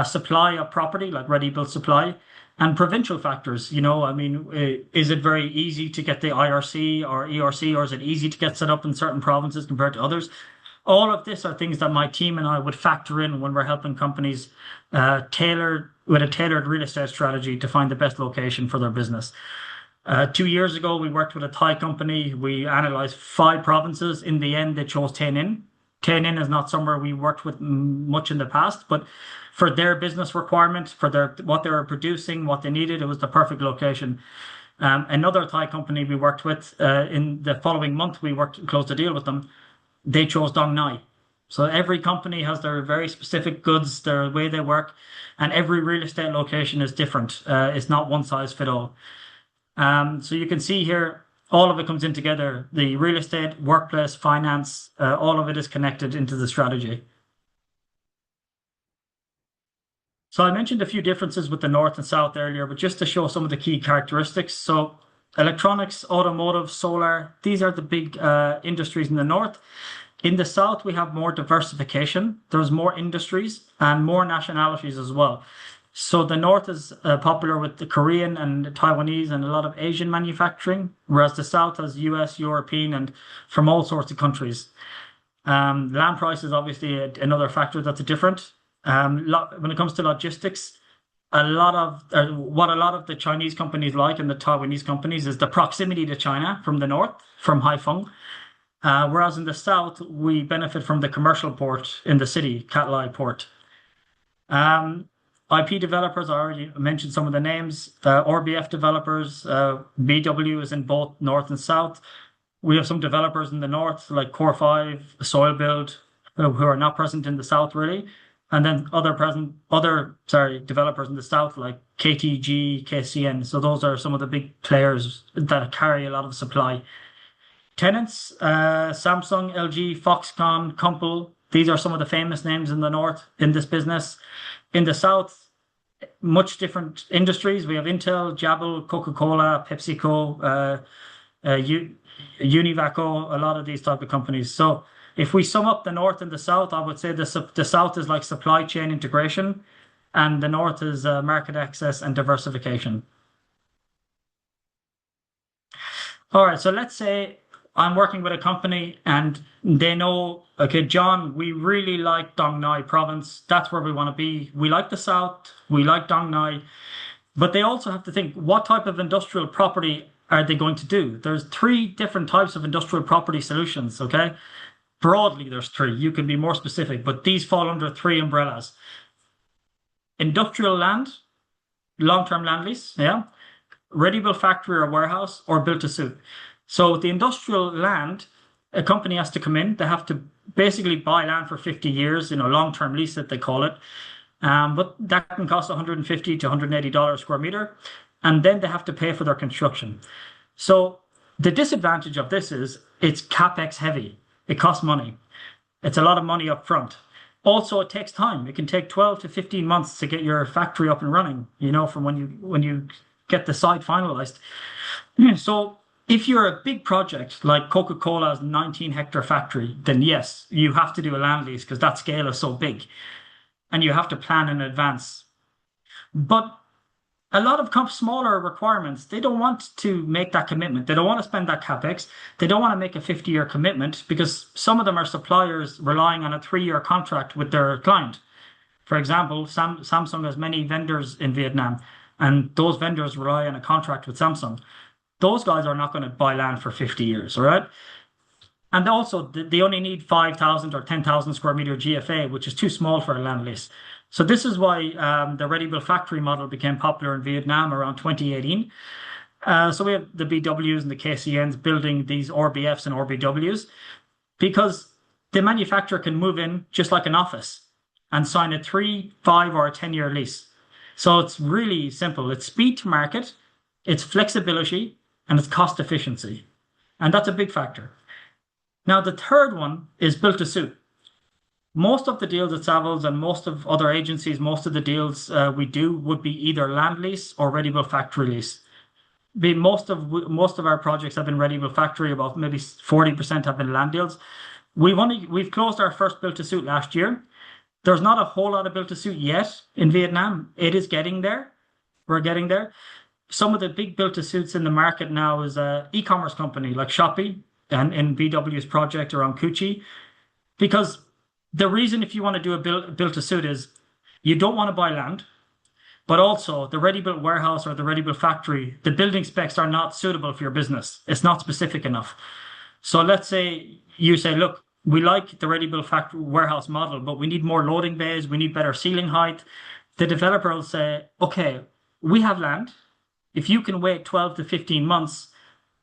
supply of property like ready-built supply, and provincial factors. I mean, is it very easy to get the IRC or ERC, or is it easy to get set up in certain provinces compared to others? All of this are things that my team and I would factor in when we're helping companies tailored real estate strategy to find the best location for their business. 2 years ago, we worked with a Thai company. We analyzed 5 provinces. In the end, they chose Tay Ninh. Tay Ninh is not somewhere we worked with much in the past, but for their business requirements, for what they were producing, what they needed, it was the perfect location. Another Thai company we worked with, in the following month, we closed a deal with them. They chose Dong Nai. So every company has their very specific goods, their way they work, and every real estate location is different. It's not one size fit all. So you can see here, all of it comes in together. The real estate, workplace, finance, all of it is connected into the strategy. So I mentioned a few differences with the North and South earlier, but just to show some of the key characteristics. So electronics, automotive, solar, these are the big industries in the North. In the South, we have more diversification. There's more industries and more nationalities as well. So the North is popular with the Korean and the Taiwanese and a lot of Asian manufacturing, whereas the South has US, European, and from all sorts of countries. Land price is obviously another factor that's different. When it comes to logistics, what a lot of the Chinese companies like and the Taiwanese companies is the proximity to China from the North, from Haiphong. Whereas in the South, we benefit from the commercial port in the city, Cat Lai Port. IP developers, I already mentioned some of the names. RBF developers, BW is in both North and South. We have some developers in the North, like Core5, Soil Build, who are not present in the South really. And then developers in the South, like KTG, KCN. So those are some of the big players that carry a lot of supply. Tenants, Samsung, LG, Foxconn, Compal. These are some of the famous names in the North in this business. In the South, much different industries. We have Intel, Jabil, Coca-Cola, PepsiCo, Univaco, a lot of these type of companies. So if we sum up the North and the South, I would say the South is like supply chain integration, and the North is market access and diversification. All right, so let's say I'm working with a company and they know, okay, John, we really like Dong Nai province. That's where we want to be. We like the South. We like Dong Nai. But they also have to think, what type of industrial property are they going to do? There's 3 different types of industrial property solutions, okay? Broadly, there's 3. You can be more specific, but these fall under 3 umbrellas. Industrial land, long-term land lease, yeah? Ready-built factory or warehouse, or built-to-suit. So with the industrial land, a company has to come in. They have to basically buy land for 50 years, long-term lease that they call it. But that can cost $150 to $180 square meter. And then they have to pay for their construction. So the disadvantage of this is it's CapEx heavy. It costs money. It's a lot of money up front. Also, it takes time. It can take 12 to 15 months to get your factory up and running, from when you get the site finalized. So if you're a big project like Coca-Cola's 19-hectare factory, then yes, you have to do a land lease because that scale is so big. And you have to plan in advance. But a lot of smaller requirements, they don't want to make that commitment. They don't want to spend that capex. They don't want to make a 50-year commitment because some of them are suppliers relying on a 3-year contract with their client. For example, Samsung has many vendors in Vietnam, and those vendors rely on a contract with Samsung. Those guys are not going to buy land for 50 years, all right? And also, they only need 5,000 or 10,000 square meter GFA, which is too small for a land lease. So this is why the ready-built factory model became popular in Vietnam around 2018. So we have the BWs and the KCNs building these RBFs and RBWs because the manufacturer can move in just like an office and sign a 3, 5, or a 10-year lease. So it's really simple. It's speed to market, it's flexibility, and it's cost efficiency. And that's a big factor. Now, the third one is built to suit. Most of the deals at Savills and most of other agencies, most of the deals we do would be either land lease or ready-built factory lease. Most of our projects have been ready-built factory, about maybe 40% have been land deals. We've closed our first built to suit last year. There's not a whole lot of built to suit yet in Vietnam. It is getting there. We're getting there. Some of the big built to suits in the market now is an e-commerce company like Shopee and in BW's project around Coochie, because the reason if you want to do a built to suit is you don't want to buy land, but also the ready-built warehouse or the ready-built factory, the building specs are not suitable for your business. It's not specific enough. So let's say you say, look, we like the ready-built factory warehouse model, but we need more loading bays, we need better ceiling height. The developer will say, okay, we have land. If you can wait 12 to 15 months,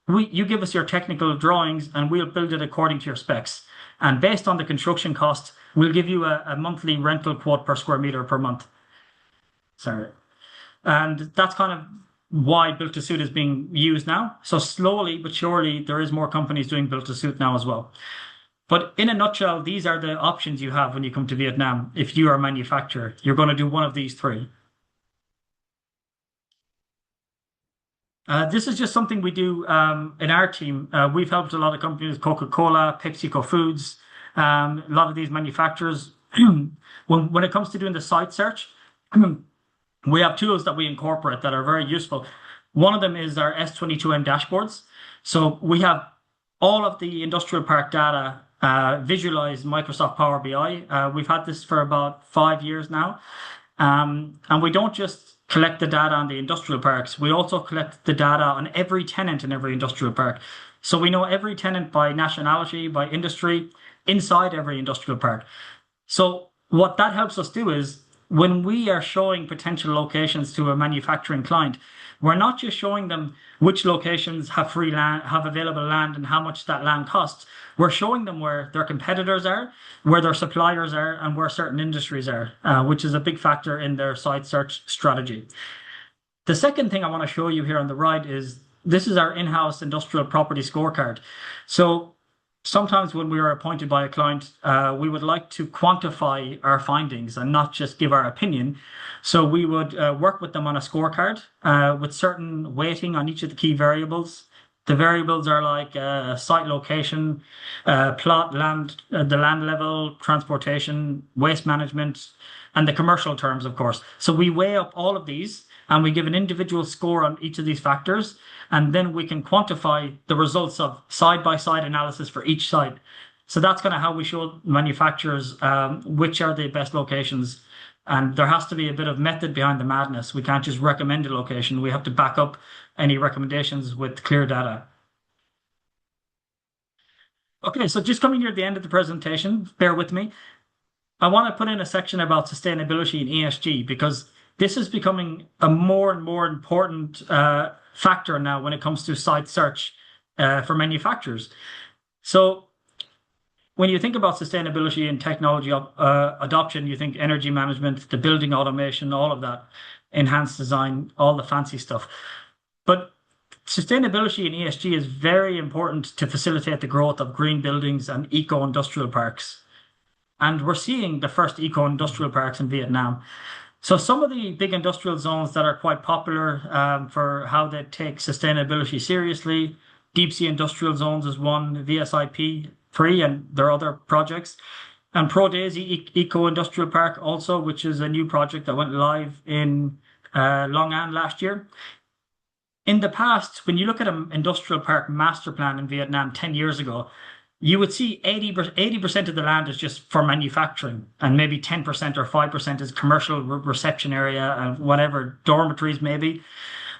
you give us your technical drawings and we'll build it according to your specs. And based on the construction cost, we'll give you a monthly rental quote per square meter per month. Sorry. And that's kind of why built to suit is being used now. So slowly but surely, there is more companies doing built to suit now as well. But in a nutshell, these are the options you have when you come to Vietnam. If you are a manufacturer, you're going to do one of these three. This is just something we do in our team. We've helped a lot of companies, Coca-Cola, PepsiCo Foods, a lot of these manufacturers. When it comes to doing the site search, we have tools that we incorporate that are very useful. One of them is our S22M dashboards. So we have all of the industrial park data visualized in Microsoft Power BI. We've had this for about 5 years now. And we don't just collect the data on the industrial parks. We also collect the data on every tenant in every industrial park. So we know every tenant by nationality, by industry, inside every industrial park. So what that helps us do is when we are showing potential locations to a manufacturing client, we're not just showing them which locations have free land, have available land, and how much that land costs. We're showing them where their competitors are, where their suppliers are, and where certain industries are, which is a big factor in their site search strategy. The second thing I want to show you here on the right is this is our in-house industrial property scorecard. So sometimes when we are appointed by a client, we would like to quantify our findings and not just give our opinion. So we would work with them on a scorecard with certain weighting on each of the key variables. The variables are like site location, plot, land, the land level, transportation, waste management, and the commercial terms, of course. So we weigh up all of these and we give an individual score on each of these factors. And then we can quantify the results of side-by-side analysis for each site. So that's kind of how we show manufacturers which are the best locations. And there has to be a bit of method behind the madness. We can't just recommend a location. We have to back up any recommendations with clear data. Okay, so just coming near the end of the presentation, bear with me. I want to put in a section about sustainability and ESG because this is becoming a more and more important factor now when it comes to site search for manufacturers. So when you think about sustainability and technology adoption, you think energy management, the building automation, all of that, enhanced design, all the fancy stuff. But sustainability and ESG is very important to facilitate the growth of green buildings and eco-industrial parks. And we're seeing the first eco-industrial parks in Vietnam. So some of the big industrial zones that are quite popular for how they take sustainability seriously, deep sea industrial zones is one, VSIP 3, and there are other projects. And Pro Daisy Eco Industrial Park also, which is a new project that went live in Long An last year. In the past, when you look at an industrial park master plan in Vietnam 10 years ago, you would see 80% of the land is just for manufacturing, and maybe 10% or 5% is commercial reception area and whatever, dormitories maybe.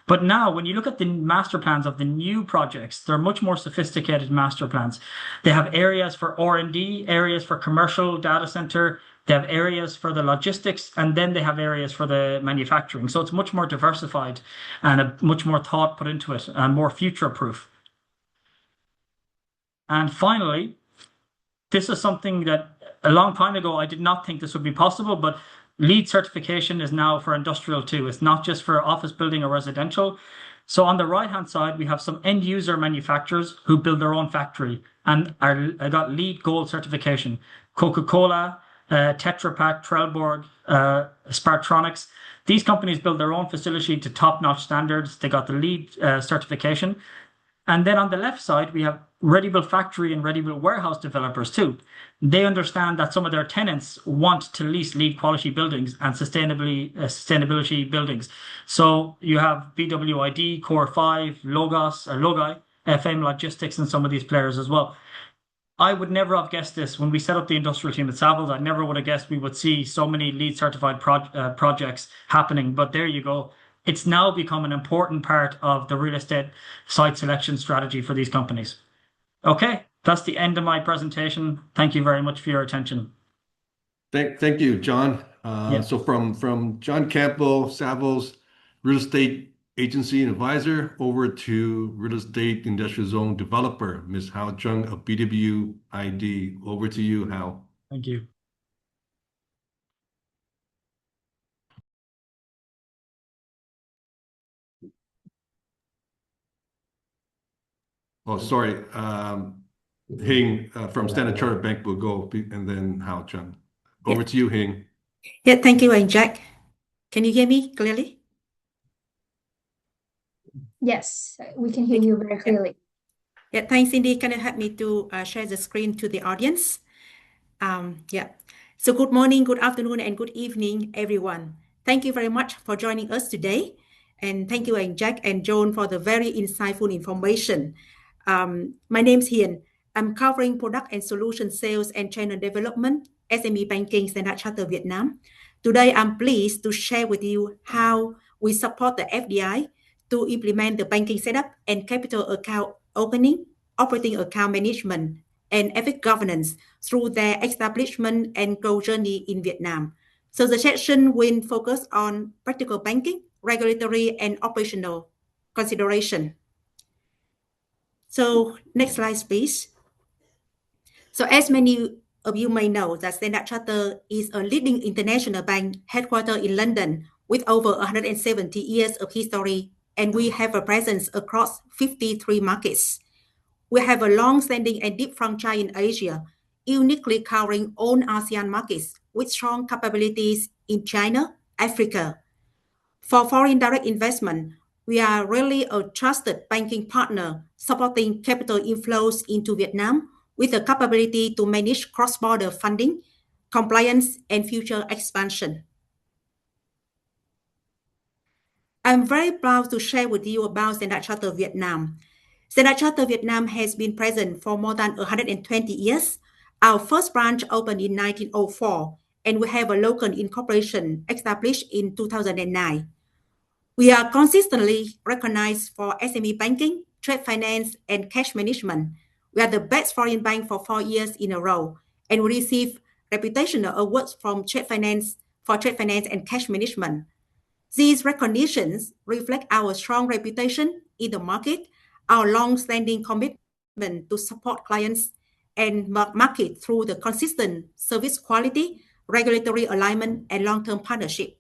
But now, when you look at the master plans of the new projects, they're much more sophisticated master plans. They have areas for R&D, areas for commercial data center, they have areas for the logistics, and then they have areas for the manufacturing. So it's much more diversified and much more thought put into it and more future-proof. And finally, this is something that a long time ago, I did not think this would be possible, but LEED certification is now for industrial too. It's not just for office building or residential. So on the right-hand side, we have some end user manufacturers who build their own factory and got LEED Gold certification. Coca-Cola, Tetra Pak, Trelleborg, Spartronics. These companies build their own facility to top-notch standards. They got the LEED certification. And then on the left side, we have ready-built factory and ready-built warehouse developers too. They understand that some of their tenants want to lease LEED quality buildings and sustainability buildings. So you have BWID, Core 5, Logi, FM Logistics, and some of these players as well. I would never have guessed this when we set up the industrial team at Savills. I never would have guessed we would see so many LEED certified projects happening. But there you go. It's now become an important part of the real estate site selection strategy for these companies. Okay, that's the end of my presentation. Thank you very much for your attention. Thank you, John. So from John Campbell, Savills Real Estate Agency and Advisor, over to Real Estate Industrial Zone Developer, Ms. Hao Chung of BW ID. Over to you, Hao. Thank you. Oh, sorry. Hing from Standard Chartered Bank will go, and then Hao Chung. Over to you, Hing. Yeah, thank you, and Jack. Can you hear me clearly? Yes, we can hear you very clearly. Yeah, thanks, Cindy. Can you help me to share the screen to the audience? Yeah. So good morning, good afternoon, and good evening, everyone. Thank you very much for joining us today. And thank you, and Jack and Joan, for the very insightful information. My name's Hiền. I'm covering product and solution sales and channel development, SME banking, Standard Chartered Vietnam. Today, I'm pleased to share with you how we support the FDI to implement the banking setup and capital account opening, operating account management, and ethics governance through their establishment and growth journey in Vietnam. So the session will focus on practical banking, regulatory, and operational consideration. So next slide, please. So as many of you may know, that Standard Chartered is a leading international bank headquartered in London with over 170 years of history, and we have a presence across 53 markets. We have a long-standing and deep franchise in Asia, uniquely covering all ASEAN markets with strong capabilities in China, Africa. For foreign direct investment, we are really a trusted banking partner supporting capital inflows into Vietnam with the capability to manage cross-border funding, compliance, and future expansion. I'm very proud to share with you about Standard Chartered Vietnam. Standard Chartered Vietnam has been present for more than 120 years. Our first branch opened in 1904, and we have a local incorporation established in 2009. We are consistently recognized for SME banking, trade finance, and cash management. We are the best foreign bank for 4 years in a row, and we receive reputational awards from trade finance and cash management. These recognitions reflect our strong reputation in the market, our long-standing commitment to support clients and market through the consistent service quality, regulatory alignment, and long-term partnership.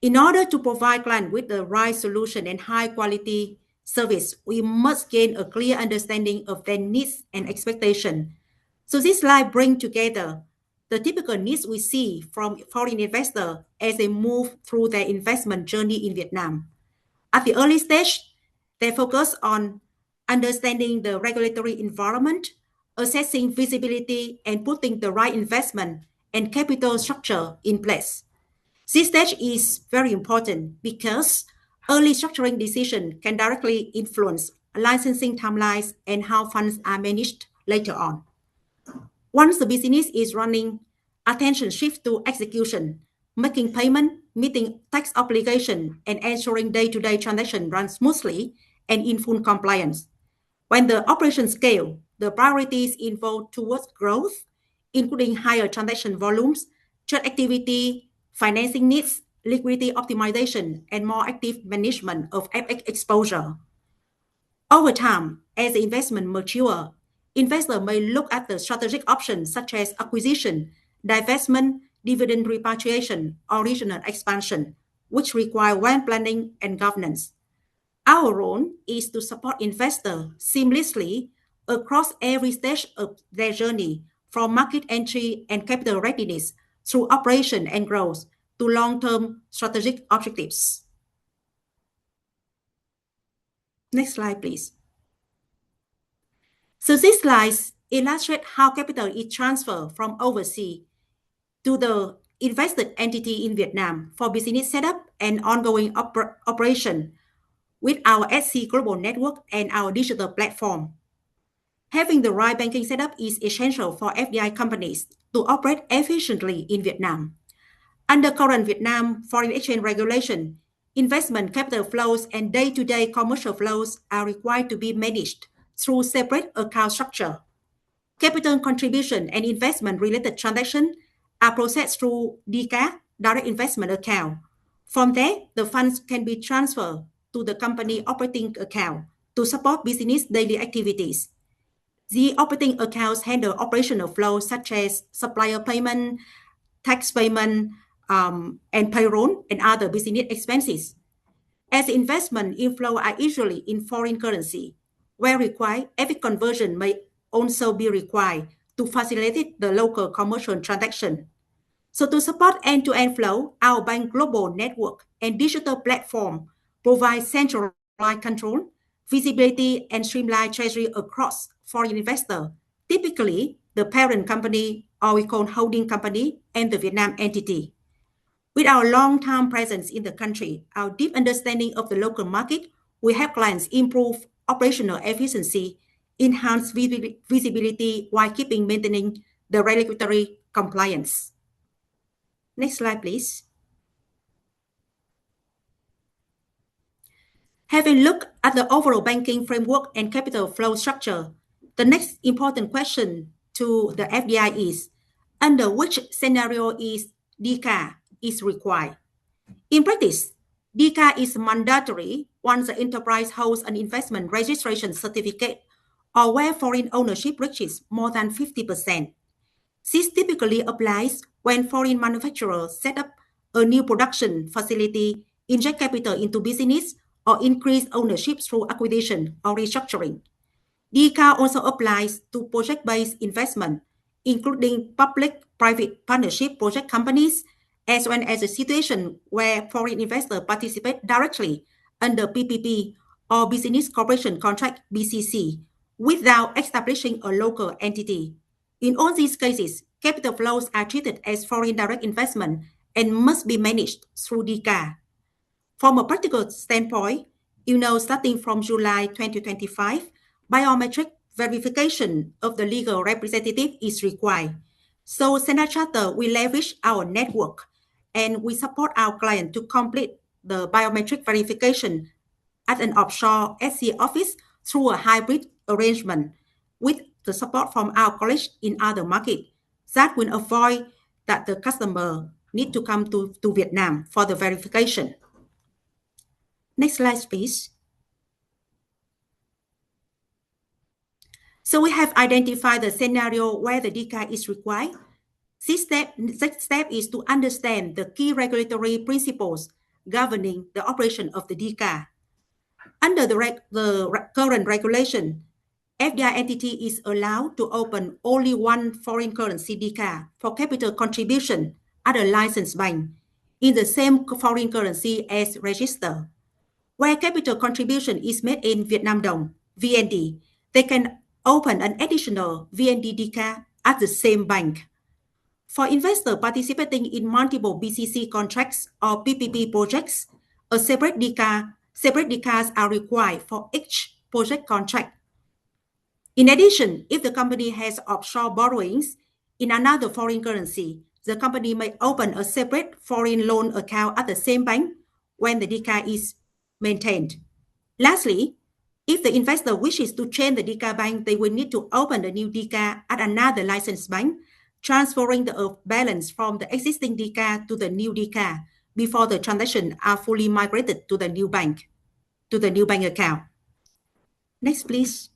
In order to provide clients with the right solution and high-quality service, we must gain a clear understanding of their needs and expectations. So this slide brings together the typical needs we see from foreign investors as they move through their investment journey in Vietnam. At the early stage, they focus on understanding the regulatory environment, assessing visibility, and putting the right investment and capital structure in place. This stage is very important because early structuring decision can directly influence licensing timelines and how funds are managed later on. Once the business is running, attention shifts to execution, making payment, meeting tax obligation, and ensuring day-to-day transactions run smoothly and in full compliance. When the operations scale, the priorities evolve towards growth, including higher transaction volumes, trade activity, financing needs, liquidity optimization, and more active management of FX exposure. Over time, as the investment matures, investors may look at the strategic options such as acquisition, divestment, dividend repatriation, or regional expansion, which require well planning and governance. Our role is to support investors seamlessly across every stage of their journey, from market entry and capital readiness through operation and growth to long-term strategic objectives. Next slide, please. So these slides illustrate how capital is transferred from overseas to the invested entity in Vietnam for business setup and ongoing operation with our SC Global Network and our digital platform. Having the right banking setup is essential for FDI companies to operate efficiently in Vietnam. Under current Vietnam foreign exchange regulation, investment capital flows and day-to-day commercial flows are required to be managed through separate account structure. Capital contribution and investment-related transactions are processed through DCA, direct investment account. From there, the funds can be transferred to the company operating account to support business daily activities. The operating accounts handle operational flows such as supplier payment, tax payment, and payroll and other business expenses. As investment inflow are usually in foreign currency, where required, FX conversion may also be required to facilitate the local commercial transaction. So to support end-to-end flow, our bank global network and digital platform provide centralized control, visibility, and streamlined treasury across foreign investors, typically the parent company, or we call holding company, and the Vietnam entity. With our long-term presence in the country, our deep understanding of the local market, we help clients improve operational efficiency, enhance visibility while maintaining the regulatory compliance. Next slide, please. Having looked at the overall banking framework and capital flow structure, the next important question to the FDI is, under which scenario is DCA is required? In practice, DCA is mandatory once the enterprise holds an investment registration certificate or where foreign ownership reaches more than 50%. This typically applies when foreign manufacturers set up a new production facility, inject capital into business, or increase ownership through acquisition or restructuring. DCA also applies to project-based investment, including public-private partnership project companies, as well as a situation where foreign investors participate directly under PPP or Business Corporation Contract (BCC) without establishing a local entity. In all these cases, capital flows are treated as foreign direct investment and must be managed through DCA. From a practical standpoint, starting from July 2025, biometric verification of the legal representative is required. So Standard Chartered will leverage our network and we support our client to complete the biometric verification at an offshore SC office through a hybrid arrangement with the support from our colleagues in other markets. That will avoid that the customer need to come to Vietnam for the verification. Next slide, please. So we have identified the scenario where the DCA is required. Next step is to understand the key regulatory principles governing the operation of the DCA. Under the current regulation, FDI entity is allowed to open only one foreign currency DCA for capital contribution at a licensed bank in the same foreign currency as registered. Where capital contribution is made in Vietnam Dong, VND, they can open an additional VND DCA at the same bank. For investors participating in multiple BCC contracts or PPP projects, a separate DCAs are required for each project contract. In addition, if the company has offshore borrowings in another foreign currency, the company may open a separate foreign loan account at the same bank when the DCA is maintained. Lastly, if the investor wishes to change the DCA bank, they will need to open the new DCA at another licensed bank, transferring the balance from the existing DCA to the new DCA before the transactions are fully migrated to the new bank account. Next, please.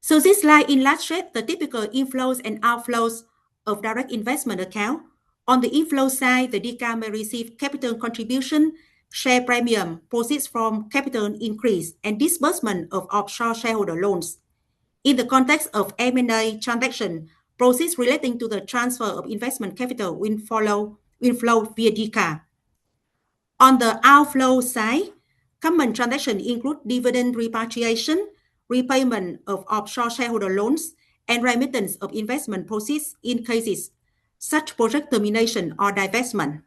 So this slide illustrates the typical inflows and outflows of direct investment account. On the inflow side, the DCA may receive capital contribution, share premium, proceeds from capital increase, and disbursement of offshore shareholder loans. In the context of M&A transaction, proceeds relating to the transfer of investment capital will flow via DCA. On the outflow side, common transactions include dividend repatriation, repayment of offshore shareholder loans, and remittance of investment proceeds in cases such project termination or divestment.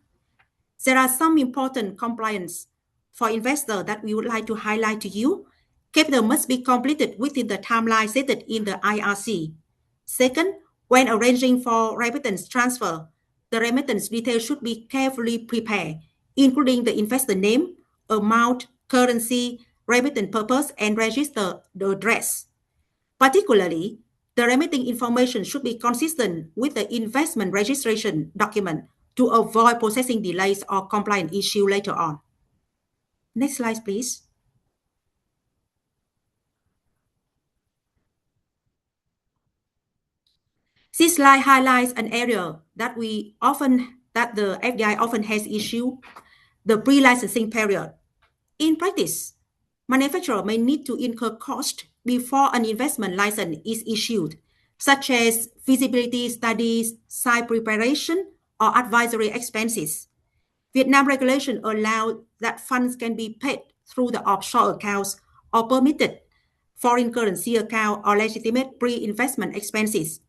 There are some important compliance for investors that we would like to highlight to you. Capital must be completed within the timeline set in the IRC. Second, when arranging for remittance transfer, the remittance details should be carefully prepared, including the investor name, amount, currency, remittance purpose, and register the address. Particularly, the remitting information should be consistent with the investment registration document to avoid processing delays or compliance issue later on. Next slide, please. This slide highlights an area that the FDI often has issue, the pre-licensing period. In practice, manufacturer may need to incur cost before an investment license is issued, such as feasibility studies, site preparation, or advisory expenses. Vietnam regulation allows that funds can be paid through the offshore accounts or permitted foreign currency account or legitimate pre-investment expenses.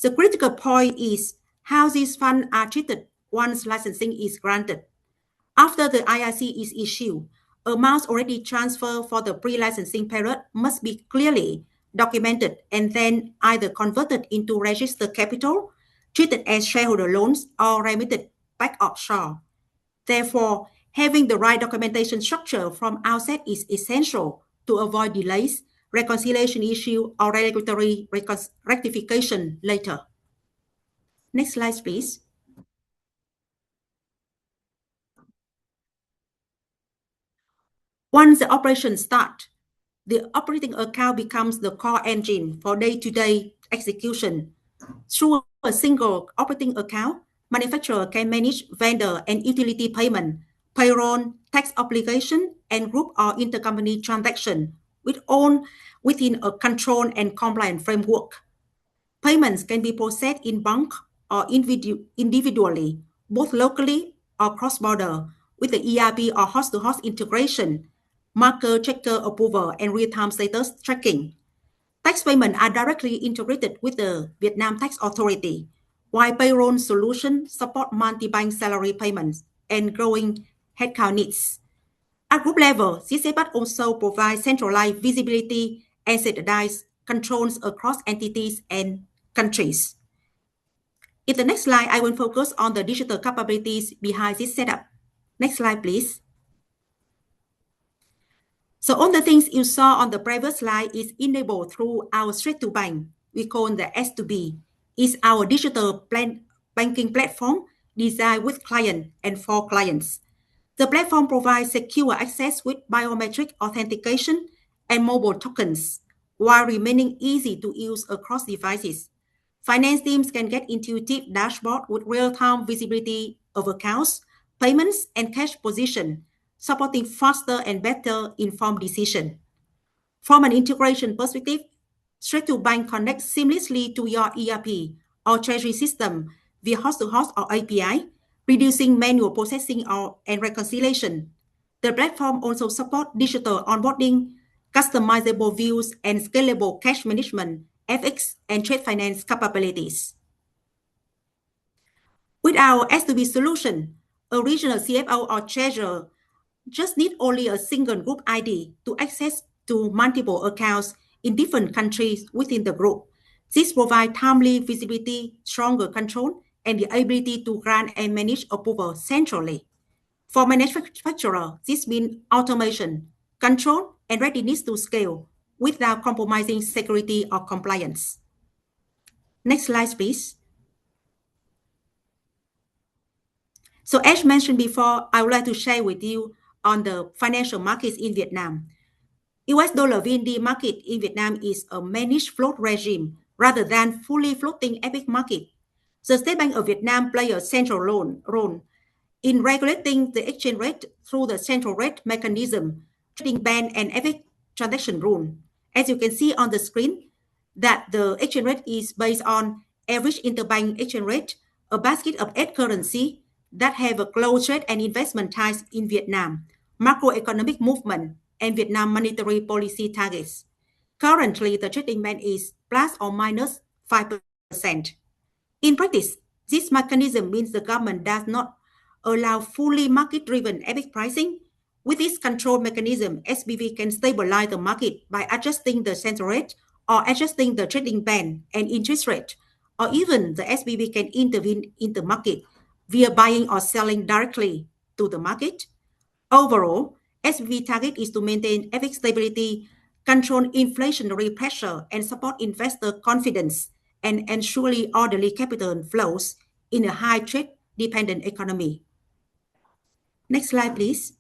The critical point is how these funds are treated once licensing is granted. After the IRC is issued, amounts already transferred for the pre-licensing period must be clearly documented and then either converted into registered capital, treated as shareholder loans, or remitted back offshore. Therefore, having the right documentation structure from outset is essential to avoid delays, reconciliation issue, or regulatory rectification later. Next slide, please. Once the operation starts, the operating account becomes the core engine for day-to-day execution. Through a single operating account, manufacturer can manage vendor and utility payment, payroll, tax obligation, and group or intercompany transaction within a controlled and compliant framework. Payments can be processed in bulk or individually, both locally or cross-border, with the ERP or host-to-host integration, marker checker approval, and real-time status tracking. Tax payments are directly integrated with the Vietnam Tax Authority, while payroll solutions support multi-bank salary payments and growing headcount needs. At group level, this effort also provides centralized visibility and standardized controls across entities and countries. In the next slide, I will focus on the digital capabilities behind this setup. Next slide, please. So all the things you saw on the previous slide is enabled through our straight-to-bank. We call the S2B. It's our digital banking platform designed with clients and for clients. The platform provides secure access with biometric authentication and mobile tokens, while remaining easy to use across devices. Finance teams can get intuitive dashboard with real-time visibility of accounts, payments, and cash position, supporting faster and better informed decision. From an integration perspective, Straight2Bank connects seamlessly to your ERP or treasury system via host-to-host or API, reducing manual processing and reconciliation. The platform also supports digital onboarding, customizable views, and scalable cash management, FX, and trade finance capabilities. With our S2B solution, a regional CFO or treasurer just need only a single group ID to access to multiple accounts in different countries within the group. This provides timely visibility, stronger control, and the ability to grant and manage approval centrally. For manufacturer, this means automation, control, and readiness to scale without compromising security or compliance. Next slide, please. So as mentioned before, I would like to share with you on the financial markets in Vietnam. US dollar VND market in Vietnam is a managed float regime rather than fully floating FX market. The State Bank of Vietnam plays a central role in regulating the exchange rate through the central rate mechanism, trading ban, and FX transaction rule. As you can see on the screen, that the exchange rate is based on average interbank exchange rate, a basket of 8 currency that have a close trade and investment ties in Vietnam, macroeconomic movement, and Vietnam monetary policy targets. Currently, the trading band is plus or minus 5%. In practice, this mechanism means the government does not allow fully market-driven FX pricing. With this control mechanism, SBV can stabilize the market by adjusting the central rate or adjusting the trading band and interest rate, or even the SBV can intervene in the market via buying or selling directly to the market. Overall, SBV target is to maintain FX stability, control inflationary pressure, and support investor confidence, and ensure orderly capital flows in a high trade-dependent economy. Next slide, please.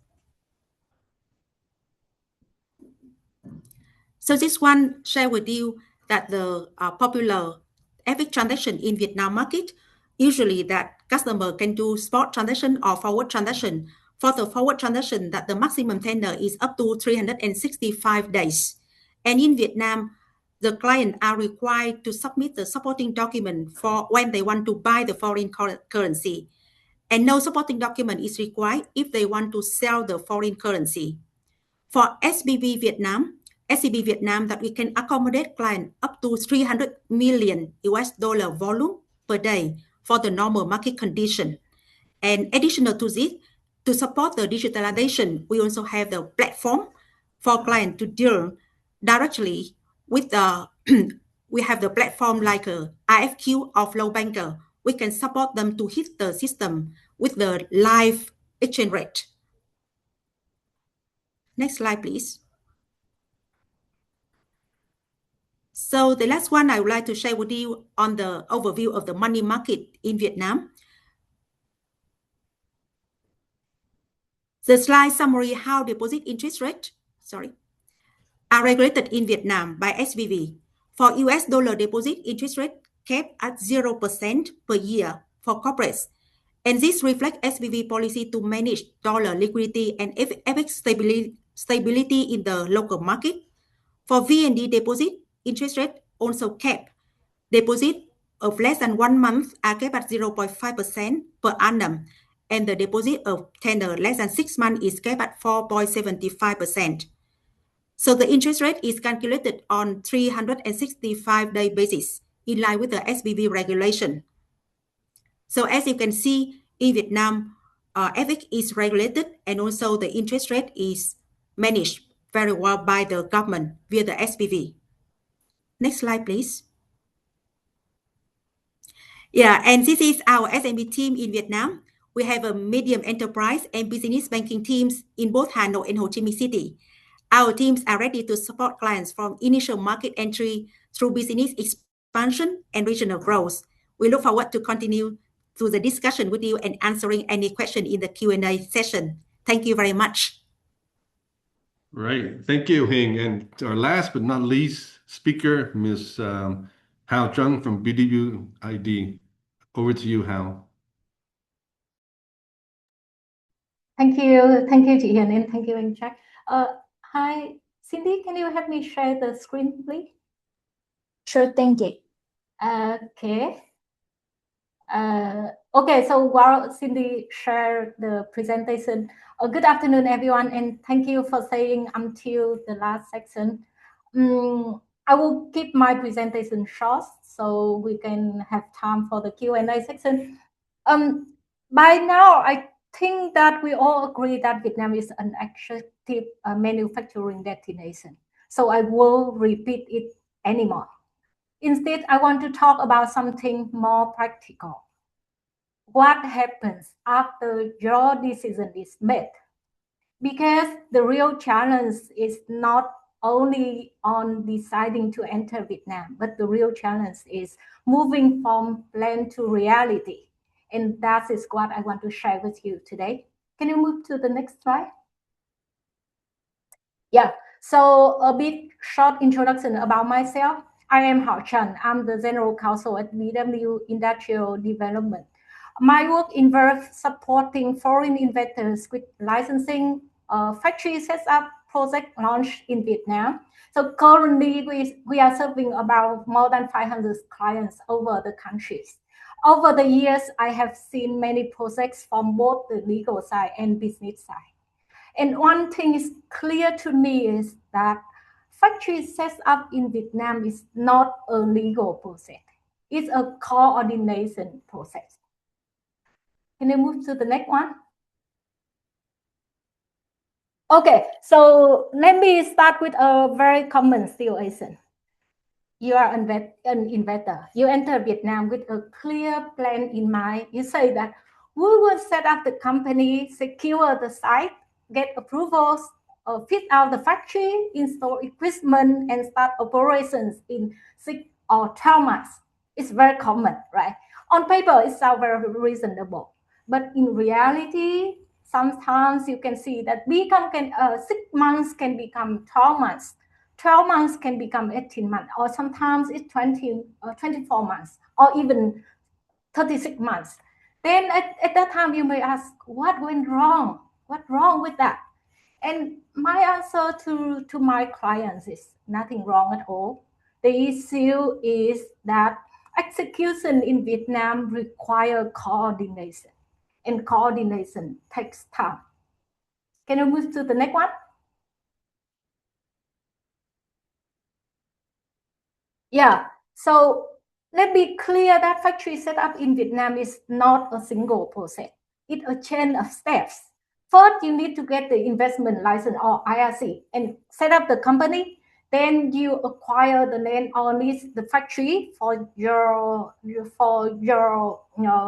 So this one share with you that the popular FX transaction in Vietnam market, usually that customer can do spot transaction or forward transaction. For the forward transaction, that the maximum tenor is up to 365 days. And in Vietnam, the client are required to submit the supporting document for when they want to buy the foreign currency. And no supporting document is required if they want to sell the foreign currency. For SBV Vietnam, SCB Vietnam, that we can accommodate client up to 300 million US dollar volume per day for the normal market condition. And additional to this, to support the digitalization, we also have the platform for client to deal directly with the, we have the platform like a IFQ or Flow Banker. We can support them to hit the system with the live exchange rate. Next slide, please. So the last one I would like to share with you on the overview of the money market in Vietnam. The slide summary how deposit interest rate, are regulated in Vietnam by SBV. For US dollar deposit interest rate kept at 0% per year for corporates. And this reflects SBV policy to manage dollar liquidity and FX stability in the local market. For VND deposit, interest rate also kept. Deposit of less than 1 month are kept at 0.5% per annum, and the deposit of tenor less than 6 months is kept at 4.75%. So the interest rate is calculated on 365-day basis, in line with the SBV regulation. So as you can see, in Vietnam, FX is regulated, and also the interest rate is managed very well by the government via the SBV. Next slide, please. Yeah, and this is our SMB team in Vietnam. We have a medium enterprise and business banking teams in both Hanoi and Ho Chi Minh City. Our teams are ready to support clients from initial market entry through business expansion and regional growth. We look forward to continue through the discussion with you and answering any question in the Q&A session. Thank you very much. Right. Thank you, Hing. And our last but not least speaker, Ms. Hao Chung from BW ID. Over to you, Hao. Thank you, Chị Hiền, and thank you, Jack. Hi, Cindy, can you help me share the screen, please? Sure thing, chị. Okay. Okay, so while Cindy shared the presentation, good afternoon, everyone, and thank you for staying until the last section. I will keep my presentation short so we can have time for the Q&A section. By now, I think that we all agree that Vietnam is an attractive manufacturing destination. So I will repeat it anymore. Instead, I want to talk about something more practical. What happens after your decision is made? Because the real challenge is not only on deciding to enter Vietnam, but the real challenge is moving from plan to reality. And that is what I want to share with you today. Can you move to the next slide? Yeah, so a bit short introduction about myself. I am Hao Chen. I'm the General Counsel at BW Industrial Development. My work involves supporting foreign investors with licensing, factory setup, project launch in Vietnam. So currently, we are serving about more than 500 clients over the countries. Over the years, I have seen many projects from both the legal side and business side. And one thing is clear to me is that factory set up in Vietnam is not a legal process. It's a coordination process. Can you move to the next one? Okay, so let me start with a very common situation. You are an investor. You enter Vietnam with a clear plan in mind. You say that we will set up the company, secure the site, get approvals, fit out the factory, install equipment, and start operations in 6 or 12 months. It's very common, right? On paper, it sounds very reasonable. But in reality, sometimes you can see that 6 months can become 12 months. 12 months can become 18 months, or sometimes it's 24 months, or even 36 months. Then at that time, you may ask, what went wrong? What's wrong with that? And my answer to my clients is nothing wrong at all. The issue is that execution in Vietnam requires coordination, and coordination takes time. Can you move to the next one? Yeah, so let's be clear that factory setup in Vietnam is not a single process. It's a chain of steps. First, you need to get the investment license or IRC and set up the company. Then you acquire the land or lease the factory for your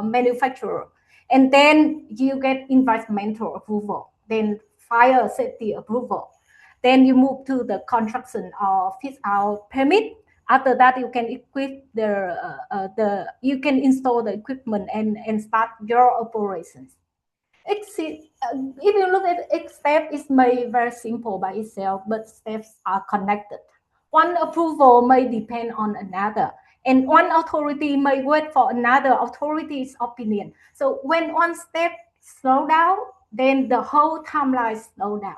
manufacturer. And then you get environmental approval, then fire safety approval. Then you move to the construction or fit out permit. After that, you can equip you can install the equipment and start your operations. If you look at each step, it may be very simple by itself, but steps are connected. One approval may depend on another, and one authority may wait for another authority's opinion. So when one step slows down, then the whole timeline slows down.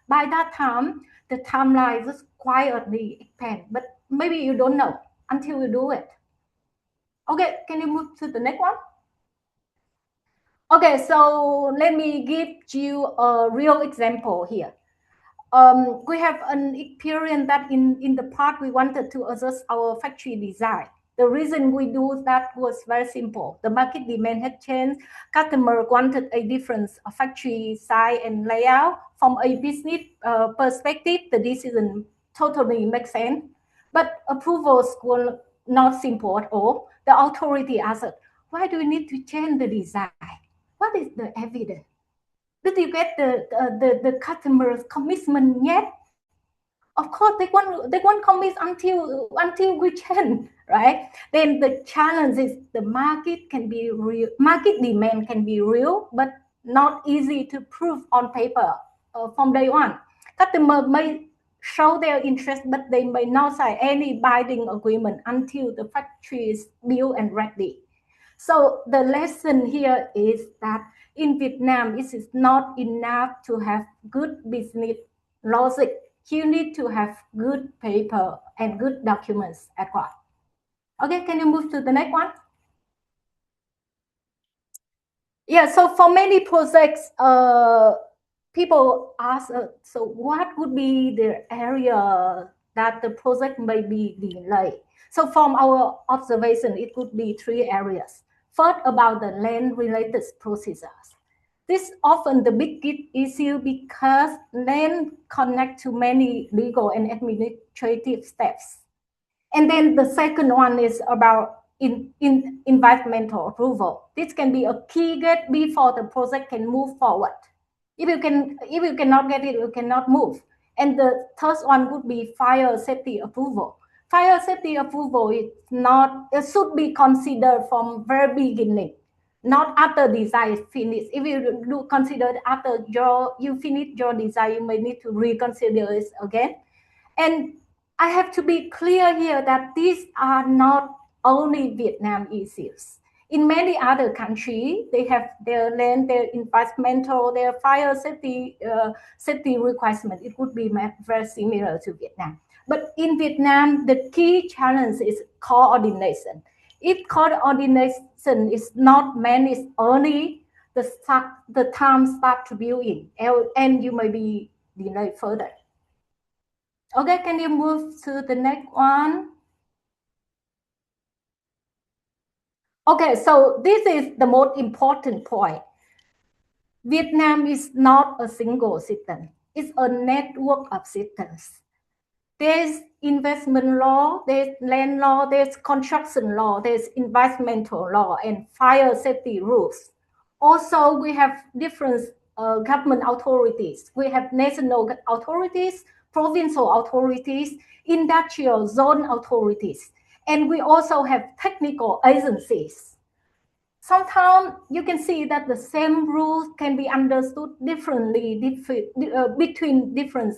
By that time, the timeline just quietly expands, but maybe you don't know until you do it. Okay, can you move to the next one? Okay, so let me give you a real example here. We have an experience that in the past we wanted to adjust our factory design. The reason we do that was very simple. The market demand had changed. Customer wanted a different factory size and layout. From a business perspective, the decision totally makes sense. But approvals were not simple at all. The authority asked, why do we need to change the design? What is the evidence? Did you get the customer's commitment yet? Of course, they won't commit until we change, right? Then the challenge is the market can be real. Market demand can be real, but not easy to prove on paper from day one. Customer may show their interest, but they may not sign any binding agreement until the factory is built and ready. So the lesson here is that in Vietnam, it is not enough to have good business logic. You need to have good paper and good documents as well. Okay, can you move to the next one? Yeah, so for many projects, people ask, so what would be the area that the project may be delayed? So from our observation, it could be 3 areas. First, about the land-related procedures. This often the biggest issue because land connect to many legal and administrative steps. And then the second one is about in environmental approval. This can be a key gate before the project can move forward. If you cannot get it, you cannot move. And the third one would be fire safety approval. Fire safety approval is not, it should be considered from very beginning, not after design is finished. If you do consider after you finish your design, you may need to reconsider it again. And I have to be clear here that these are not only Vietnam issues. In many other countries, they have their land, their environmental, their fire safety requirement. It would be very similar to Vietnam. But in Vietnam, the key challenge is coordination. If coordination is not managed early, the time start to build in, and you may be delayed further. Okay, can you move to the next one? Okay, so this is the most important point. Vietnam is not a single system. It's a network of systems. There's investment law, there's land law, there's construction law, there's environmental law, and fire safety rules. Also, we have different government authorities. We have national authorities, provincial authorities, industrial zone authorities, and we also have technical agencies. Sometimes you can see that the same rules can be understood differently between different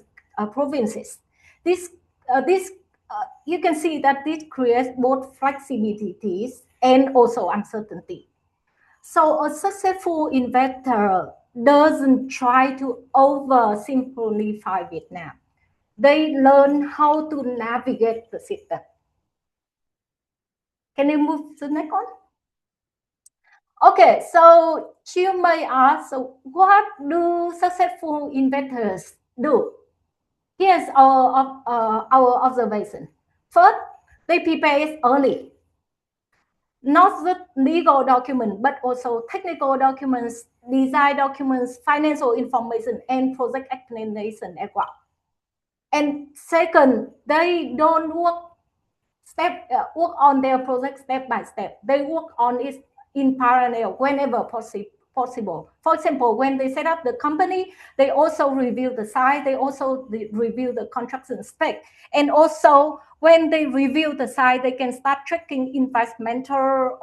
provinces. You can see that this creates both flexibilities and also uncertainty. So a successful investor doesn't try to oversimplify Vietnam. They learn how to navigate the system. Can you move to the next one? Okay, so you may ask, so what do successful investors do? Here's our observation. First, they prepare it early. Not just legal documents, but also technical documents, design documents, financial information, and project explanation as well. And second, they don't work on their project step by step. They work on it in parallel whenever possible. For example, when they set up the company, they also review the site, they also review the construction spec. And also, when they review the site, they can start tracking environmental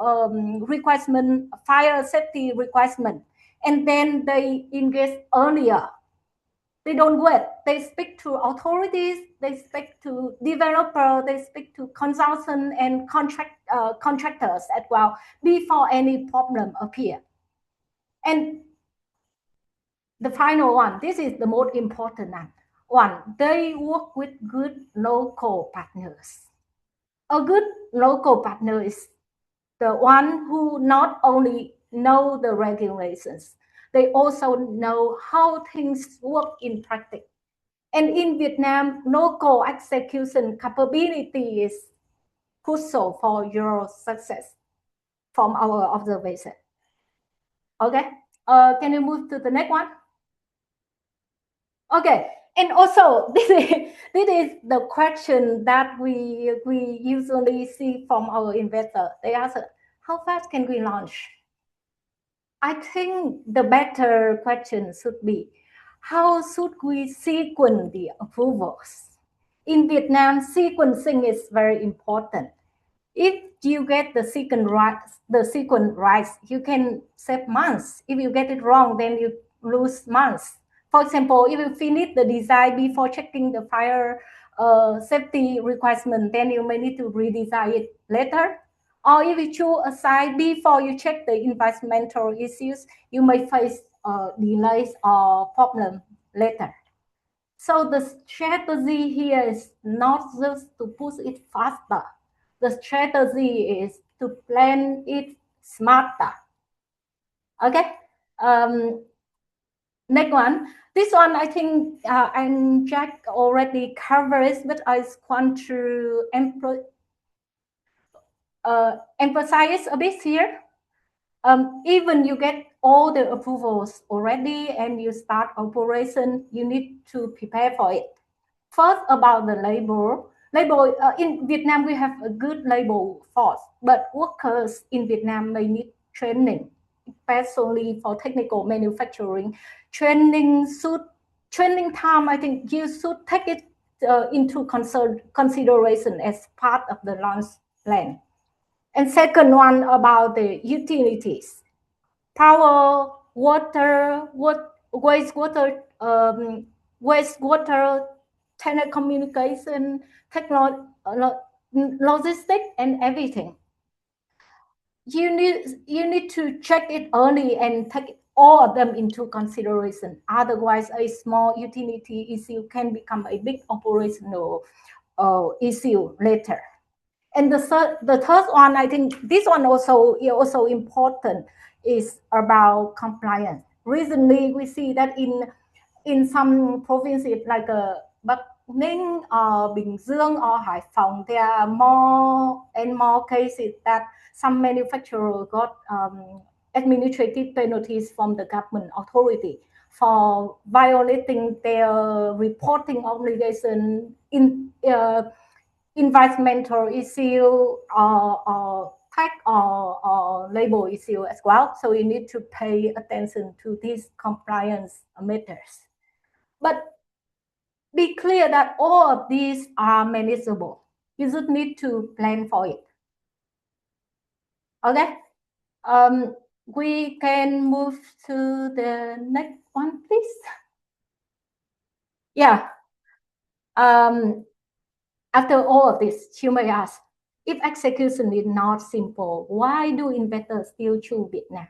requirement, fire safety requirement. And then they engage earlier. They don't wait. They speak to authorities, they speak to developers, they speak to consultants and contractors as well before any problem appear. And the final one, this is the most important one. They work with good local partners. A good local partner is the one who not only know the regulations, they also know how things work in practice. And in Vietnam, local execution capability is crucial for your success from our observation. Okay, can you move to the next one? Okay, and also this is the question that we usually see from our investor. They ask, how fast can we launch? I think the better question should be, how should we sequence the approvals? In Vietnam, sequencing is very important. If you get the sequence right, you can save months. If you get it wrong, then you lose months. For example, if you finish the design before checking the fire safety requirement, then you may need to redesign it later. Or if you choose a site before you check the environmental issues, you may face delays or problem later. So the strategy here is not just to push it faster. The strategy is to plan it smarter. Okay. Next one. This one I think and Jack already covers, but I want to emphasize a bit here. Even you get all the approvals already and you start operation, you need to prepare for it. First, about the labor. In Vietnam, we have a good labor force, but workers in Vietnam may need training, especially for technical manufacturing. Training time, I think you should take it into consideration as part of the launch plan. And second one about the utilities, power, water, wastewater, telecommunication, logistics, and everything. You need to check it early and take all of them into consideration. Otherwise, a small utility issue can become a big operational issue later. And the third one, I think this one also important, is about compliance. Recently, we see that in some provinces like Bắc Ninh or Bình Dương or Hải Phòng, there are more and more cases that some manufacturers got administrative penalties from the government authority for violating their reporting obligation in environmental issue or tax or labor issue as well. So you need to pay attention to these compliance matters. But be clear that all of these are manageable. You just need to plan for it. Okay. We can move to the next one, please. Yeah. After all of this, you may ask, if execution is not simple, why do investors still choose Vietnam?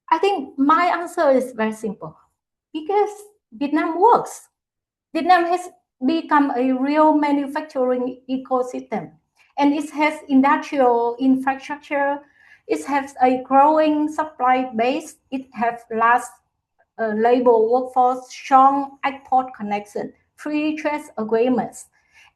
I think my answer is very simple. Because Vietnam works. Vietnam has become a real manufacturing ecosystem, and it has industrial infrastructure. It has a growing supply base. It has large labor workforce, strong export connection, free trade agreements,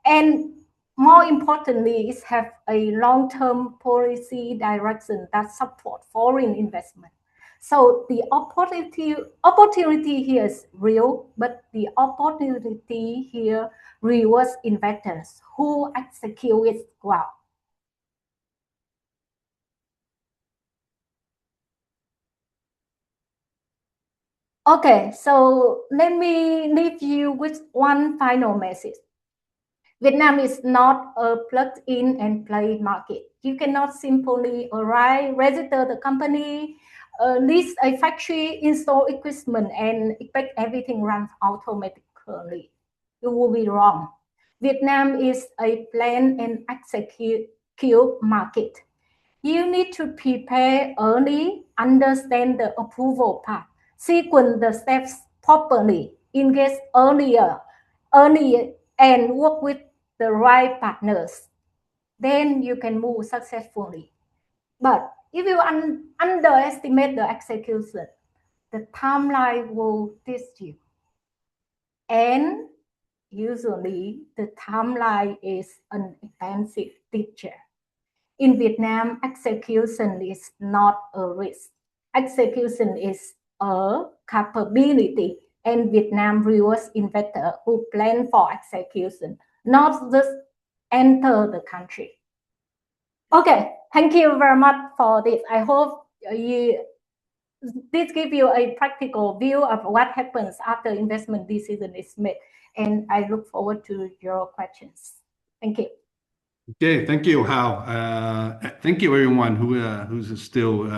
and more importantly, it has a long-term policy direction that supports foreign investment. So the opportunity here is real, but the opportunity here rewards investors who execute it well. Okay, so let me leave you with one final message. Vietnam is not a plug-in and play market. You cannot simply arrive, register the company, list a factory, install equipment, and expect everything runs automatically. You will be wrong. Vietnam is a plan and execute market. You need to prepare early, understand the approval part, sequence the steps properly, engage earlier, and work with the right partners. Then you can move successfully. But if you underestimate the execution, the timeline will test you. And usually the timeline is an expensive teacher. In Vietnam, execution is not a risk. Execution is a capability, and Vietnam rewards investors who plan for execution, not just enter the country. Okay, thank you very much for this. I hope this gives you a practical view of what happens after investment decision is made, and I look forward to your questions. Thank you. Okay, thank you, Hao. Thank you, everyone who's still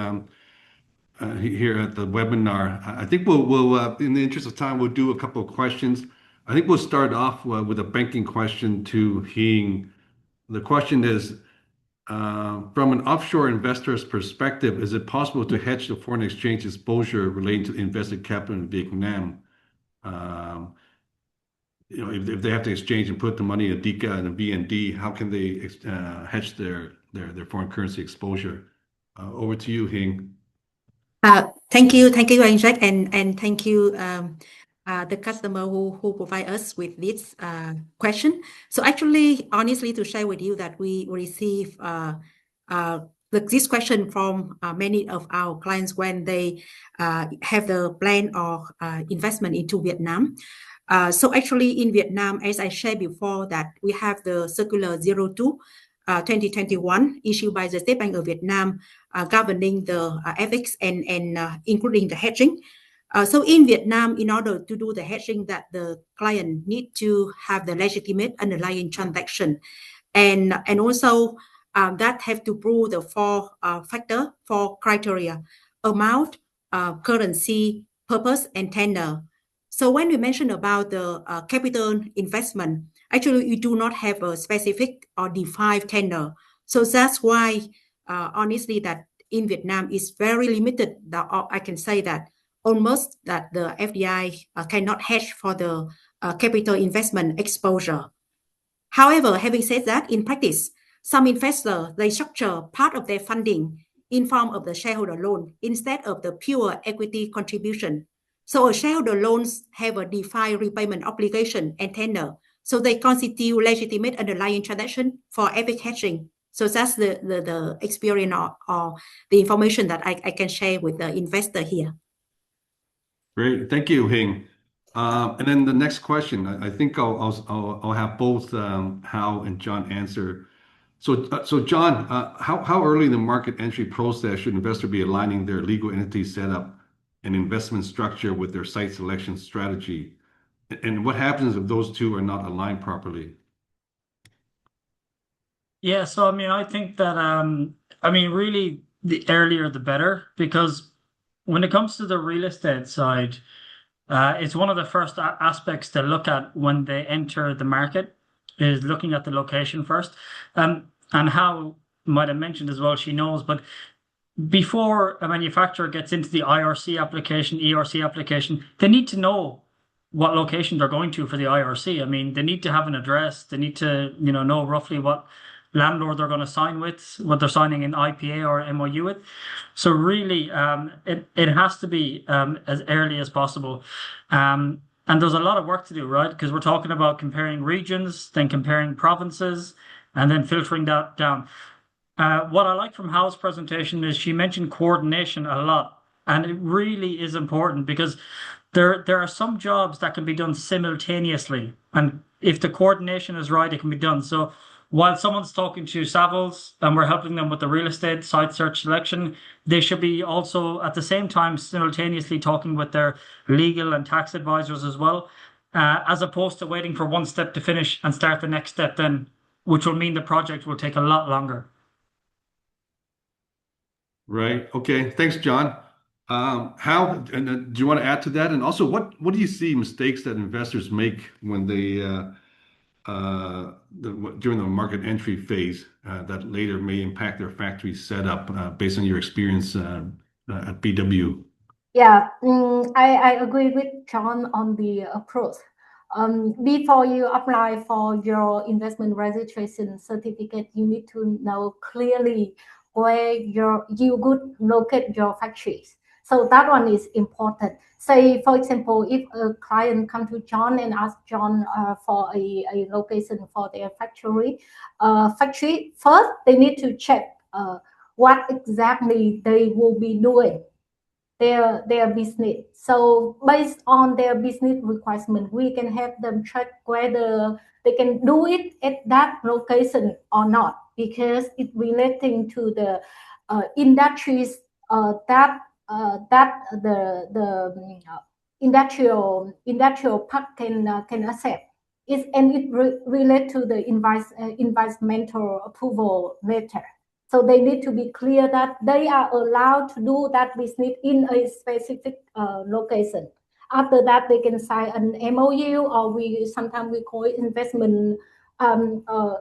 here at the webinar. I think we'll in the interest of time, we'll do a couple of questions. I think we'll start off with a banking question to Hing. The question is, from an offshore investor's perspective, is it possible to hedge the foreign exchange exposure relating to invested capital in Vietnam? If they have to exchange and put the money in a DICA and a VND, how can they hedge their foreign currency exposure? Over to you, Hing. Thank you, Jack, and thank you, the customer who provide us with this question. So actually, honestly, to share with you that we receive this question from many of our clients when they have the plan or investment into Vietnam. So actually in Vietnam, as I shared before, that we have the Circular 02 2021 issued by the State Bank of Vietnam governing the ethics and including the hedging. So in Vietnam, in order to do the hedging, that the client need to have the legitimate underlying transaction, and also that have to prove the four criteria: amount, currency, purpose, and tenor. So when we mention about the capital investment, actually we do not have a specific or defined tenor. So that's why honestly that in Vietnam is very limited. That I can say that almost that the FDI cannot hedge for the capital investment exposure. However, having said that, in practice, some investors, they structure part of their funding in form of the shareholder loan instead of the pure equity contribution. So a shareholder loans have a defined repayment obligation and tenor. So they constitute legitimate underlying transaction for FX hedging. So that's the experience or the information that I can share with the investor here. Great, thank you, Hing. And then the next question, I think I'll have both Hao and John answer. So John, how early in the market entry process should investor be aligning their legal entity setup and investment structure with their site selection strategy? And what happens if those two are not aligned properly? Yeah, so I mean, I think that really the earlier the better, because when it comes to the real estate side, it's one of the first aspects to look at when they enter the market is looking at the location first. And Hao might have mentioned as well, she knows, but before a manufacturer gets into the IRC application, ERC application, they need to know what location they're going to for the IRC. I mean, they need to have an address. They need to, know roughly what landlord they're going to sign with, what they're signing an IPA or MOU with. So really, it has to be as early as possible. And there's a lot of work to do, right? Because we're talking about comparing regions, then comparing provinces, and then filtering that down. What I like from Hao's presentation is she mentioned coordination a lot. And it really is important because there are some jobs that can be done simultaneously. And if the coordination is right, it can be done. So while someone's talking to Savills and we're helping them with the real estate site search selection, they should be also at the same time simultaneously talking with their legal and tax advisors as well, as opposed to waiting for one step to finish and start the next step then, which will mean the project will take a lot longer. Right. Okay. Thanks, John. Hao, do you want to add to that? And also, what do you see mistakes that investors make when they during the market entry phase that later may impact their factory setup based on your experience at BW? Yeah, I agree with John on the approach. Before you apply for your investment registration certificate, you need to know clearly where you could locate your factories. So that one is important. Say, for example, if a client come to John and ask John for a location for their factory, first they need to check what exactly they will be doing, their business. So based on their business requirement, we can help them check whether they can do it at that location or not, because it's relating to the industries that the industrial park can accept. And it relates to the environmental approval letter. So they need to be clear that they are allowed to do that business in a specific location. After that, they can sign an MOU, or sometimes we call it investment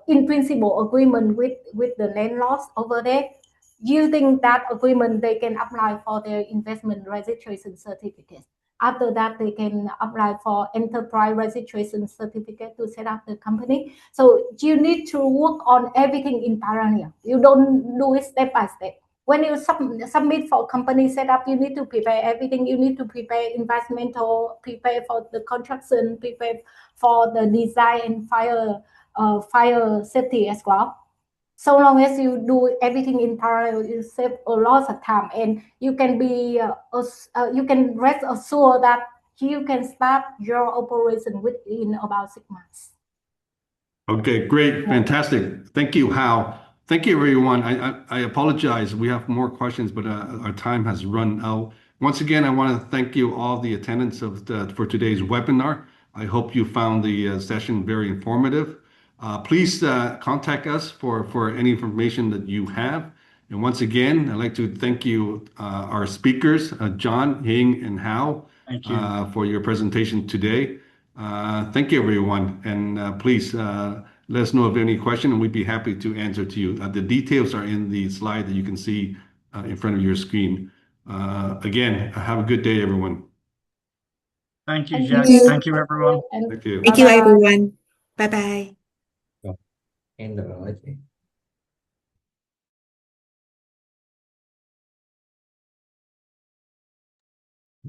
in principle agreement with the landlords over there. Using that agreement, they can apply for their investment registration certificate. After that, they can apply for enterprise registration certificate to set up the company. So you need to work on everything in parallel. You don't do it step by step. when you submit for company setup, you need to prepare everything. You need to prepare environmental, prepare for the construction, prepare for the design and fire safety as well. So long as you do everything in parallel, you save a lot of time, and you can be you can rest assured that you can start your operation within about 6 months. Okay, great, fantastic. Thank you, Hao. Thank you, everyone. I apologize. We have more questions, but our time has run out. Once again, I want to thank you all the attendants for today's webinar. I hope you found the session very informative. Please contact us for any information that you have. And once again, I'd like to thank you, our speakers, John, Hing, and Hao, Thank you. for your presentation today. Thank you, everyone. And please let us know if any question, and we'd be happy to answer to you. The details are in the slide that you can see in front of your screen. Again, have a good day, everyone. Thank you, Thank Jack. you. Thank you, everyone. Thank you. Thank you, Bye-bye. everyone. Bye bye. Em được rồi chị.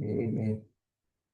Em